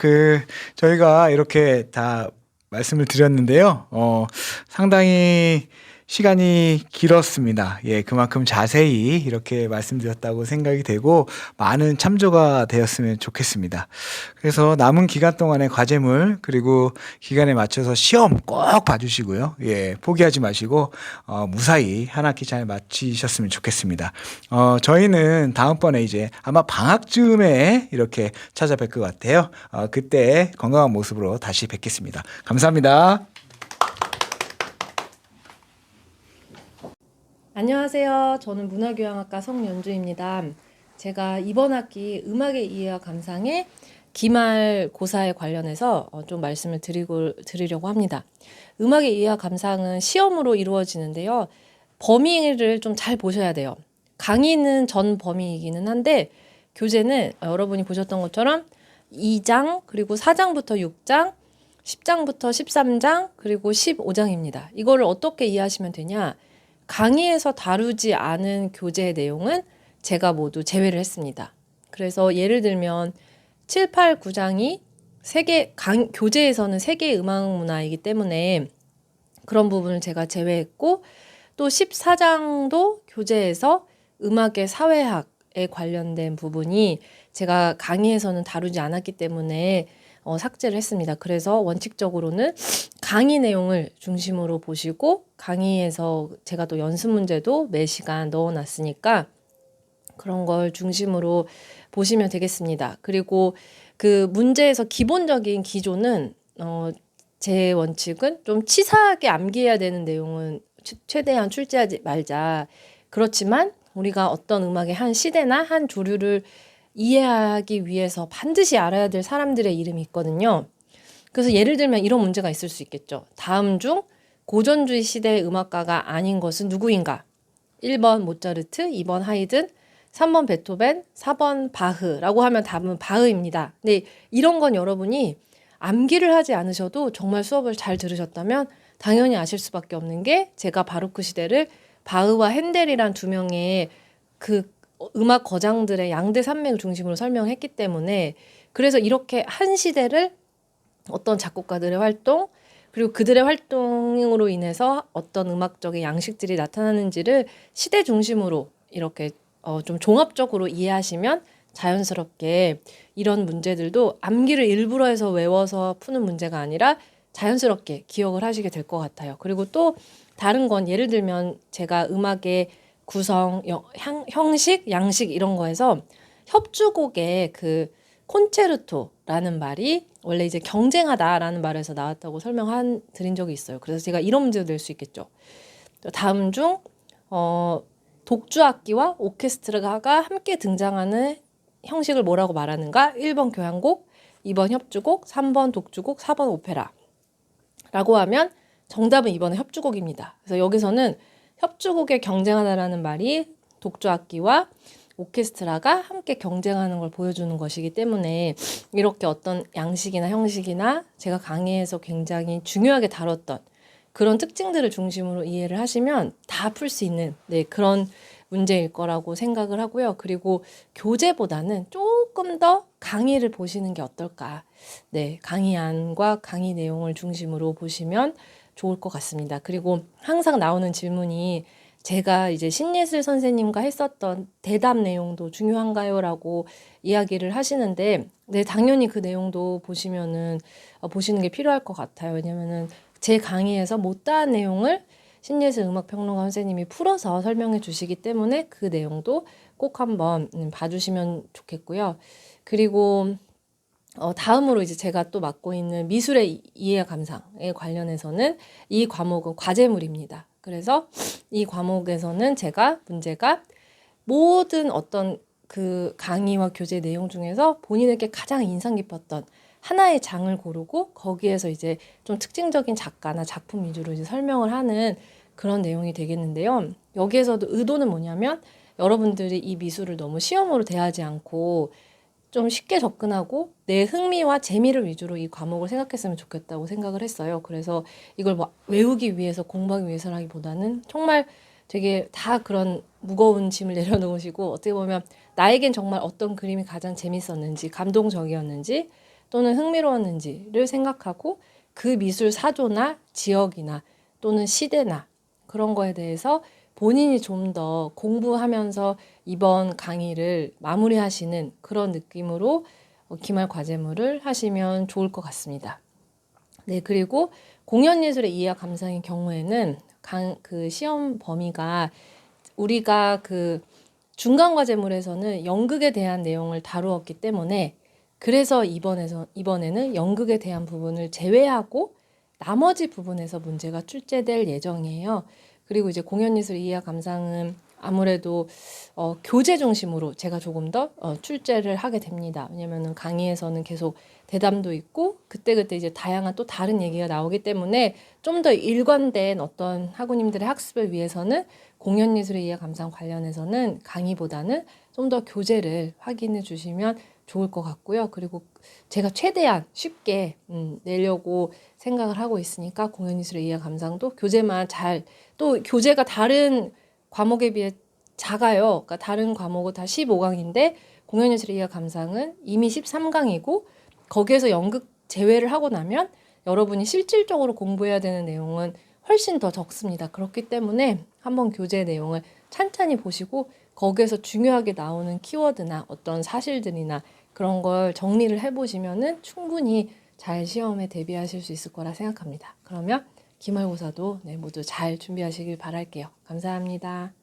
[SPEAKER 1] 저희가 이렇게 다 말씀을 드렸는데요. 상당히 시간이 길었습니다. 예, 그만큼 자세히 이렇게 말씀드렸다고 생각이 되고 많은 참조가 되었으면 좋겠습니다. 그래서 남은 기간 동안의 과제물, 그리고 기간에 맞춰서 시험 꼭 봐주시고요. 예, 포기하지 마시고 무사히 한 학기 잘 마치셨으면 좋겠습니다. 저희는 다음번에 이제 아마 방학쯤에 이렇게 찾아뵐 것 같아요. 그때 건강한 모습으로 다시 뵙겠습니다. 감사합니다.
[SPEAKER 7] 안녕하세요. 저는 문화교양학과 성연주입니다. 제가 이번 학기 음악의 이해와 감상의 기말고사에 관련해서 좀 말씀을 드리려고 합니다. 음악의 이해와 감상은 시험으로 이루어지는데요. 범위를 좀 잘 보셔야 돼요. 강의는 전 범위이기는 한데 교재는 여러분이 보셨던 것처럼 2장, 그리고 4장부터 6장, 10장부터 13장, 그리고 15장입니다. 이거를 어떻게 이해하시면 되냐? 강의에서 다루지 않은 교재의 내용은 제가 모두 제외를 했습니다. 그래서 예를 들면 7, 8, 9장이 교재에서는 세계의 음악 문화이기 때문에 그런 부분을 제가 제외했고, 또 14장도 교재에서 음악의 사회학에 관련된 부분이 제가 강의에서는 다루지 않았기 때문에 삭제를 했습니다. 그래서 원칙적으로는 강의 내용을 중심으로 보시고 강의에서 제가 또 연습 문제도 매 시간 넣어놨으니까 그런 걸 중심으로 보시면 되겠습니다. 그리고 그 문제에서 기본적인 기조는 제 원칙은 좀 치사하게 암기해야 되는 내용은 최대한 출제하지 말자. 그렇지만 우리가 어떤 음악의 한 시대나 한 조류를 이해하기 위해서 반드시 알아야 될 사람들의 이름이 있거든요. 그래서 예를 들면 이런 문제가 있을 수 있겠죠. 다음 중 고전주의 시대의 음악가가 아닌 것은 누구인가? 1번 모차르트, 2번 하이든, 3번 베토벤, 4번 바흐라고 하면 답은 바흐입니다. 근데 이런 건 여러분이 암기를 하지 않으셔도 정말 수업을 잘 들으셨다면 당연히 아실 수밖에 없는 게 제가 바로크 시대를 바흐와 핸델이란 두 명의 그 음악 거장들의 양대 산맥을 중심으로 설명했기 때문에 그래서 이렇게 한 시대를 어떤 작곡가들의 활동 그리고 그들의 활동으로 인해서 어떤 음악적인 양식들이 나타나는지를 시대 중심으로 이렇게 좀 종합적으로 이해하시면 자연스럽게 이런 문제들도 암기를 일부러 해서 외워서 푸는 문제가 아니라 자연스럽게 기억을 하시게 될 것 같아요. 그리고 또 다른 건 예를 들면 제가 음악의 구성, 형식, 양식 이런 거에서 협주곡의 그 콘체르토라는 말이 원래 이제 경쟁하다라는 말에서 나왔다고 드린 적이 있어요. 그래서 제가 이런 문제도 낼 수 있겠죠. 다음 중 독주악기와 오케스트라가 함께 등장하는 형식을 뭐라고 말하는가? 1번 교향곡, 2번 협주곡, 3번 독주곡, 4번 오페라 라고 하면 정답은 2번의 협주곡입니다. 그래서 여기서는 협주곡에 경쟁하다라는 말이 독주악기와 오케스트라가 함께 경쟁하는 걸 보여주는 것이기 때문에 이렇게 어떤 양식이나 형식이나 제가 강의에서 굉장히 중요하게 다뤘던 그런 특징들을 중심으로 이해를 하시면 다 풀 수 있는 그런 문제일 거라고 생각을 하고요. 그리고 교재보다는 조금 더 강의를 보시는 게 어떨까. 강의안과 강의 내용을 중심으로 보시면 좋을 것 같습니다. 그리고 항상 나오는 질문이 제가 이제 신예슬 선생님과 했었던 대답 내용도 중요한가요? 라고 이야기를 하시는데, 당연히 그 내용도 보시는 게 필요할 것 같아요. 왜냐면은 제 강의에서 못다한 내용을 신예슬 음악평론가 선생님이 풀어서 설명해 주시기 때문에 그 내용도 꼭 한번 봐주시면 좋겠고요. 그리고 다음으로 이제 제가 또 맡고 있는 미술의 이해 감상에 관련해서는 이 과목은 과제물입니다. 그래서 이 과목에서는 문제가 모든 어떤 그 강의와 교재 내용 중에서 본인에게 가장 인상 깊었던 하나의 장을 고르고 거기에서 이제 좀 특징적인 작가나 작품 위주로 이제 설명을 하는 그런 내용이 되겠는데요. 여기에서도 의도는 뭐냐면 여러분들이 이 미술을 너무 시험으로 대하지 않고 좀 쉽게 접근하고 내 흥미와 재미를 위주로 이 과목을 생각했으면 좋겠다고 생각을 했어요. 그래서 이걸 뭐 외우기 위해서 공부하기 위해서라기보다는 정말 되게 다 그런 무거운 짐을 내려놓으시고 어떻게 보면 나에겐 정말 어떤 그림이 가장 재밌었는지 감동적이었는지 또는 흥미로웠는지를 생각하고 그 미술 사조나 지역이나 또는 시대나 그런 거에 대해서 본인이 좀 더 공부하면서 이번 강의를 마무리하시는 그런 느낌으로 기말 과제물을 하시면 좋을 것 같습니다. 그리고 공연예술의 이해와 감상의 경우에는 그 시험 범위가 우리가 그 중간 과제물에서는 연극에 대한 내용을 다루었기 때문에 그래서 이번에는 연극에 대한 부분을 제외하고 나머지 부분에서 문제가 출제될 예정이에요. 그리고 이제 공연예술 이해와 감상은 아무래도 교재 중심으로 제가 조금 더 출제를 하게 됩니다. 왜냐면은 강의에서는 계속 대담도 있고 그때그때 이제 다양한 또 다른 얘기가 나오기 때문에 좀 더 일관된 어떤 학우님들의 학습을 위해서는 공연예술의 이해와 감상 관련해서는 강의보다는 좀 더 교재를 확인해 주시면 좋을 것 같고요. 그리고 제가 최대한 쉽게 내려고 생각을 하고 있으니까 공연예술의 이해와 감상도 교재만 또 교재가 다른 과목에 비해 작아요. 그러니까 다른 과목은 다 15강인데 공연예술의 이해와 감상은 이미 13강이고 거기에서 연극 제외를 하고 나면 여러분이 실질적으로 공부해야 되는 내용은 훨씬 더 적습니다. 그렇기 때문에 한번 교재 내용을 찬찬히 보시고 거기에서 중요하게 나오는 키워드나 어떤 사실들이나 그런 걸 정리를 해보시면은 충분히 잘 시험에 대비하실 수 있을 거라 생각합니다. 그러면 기말고사도 모두 잘 준비하시길 바랄게요. 감사합니다.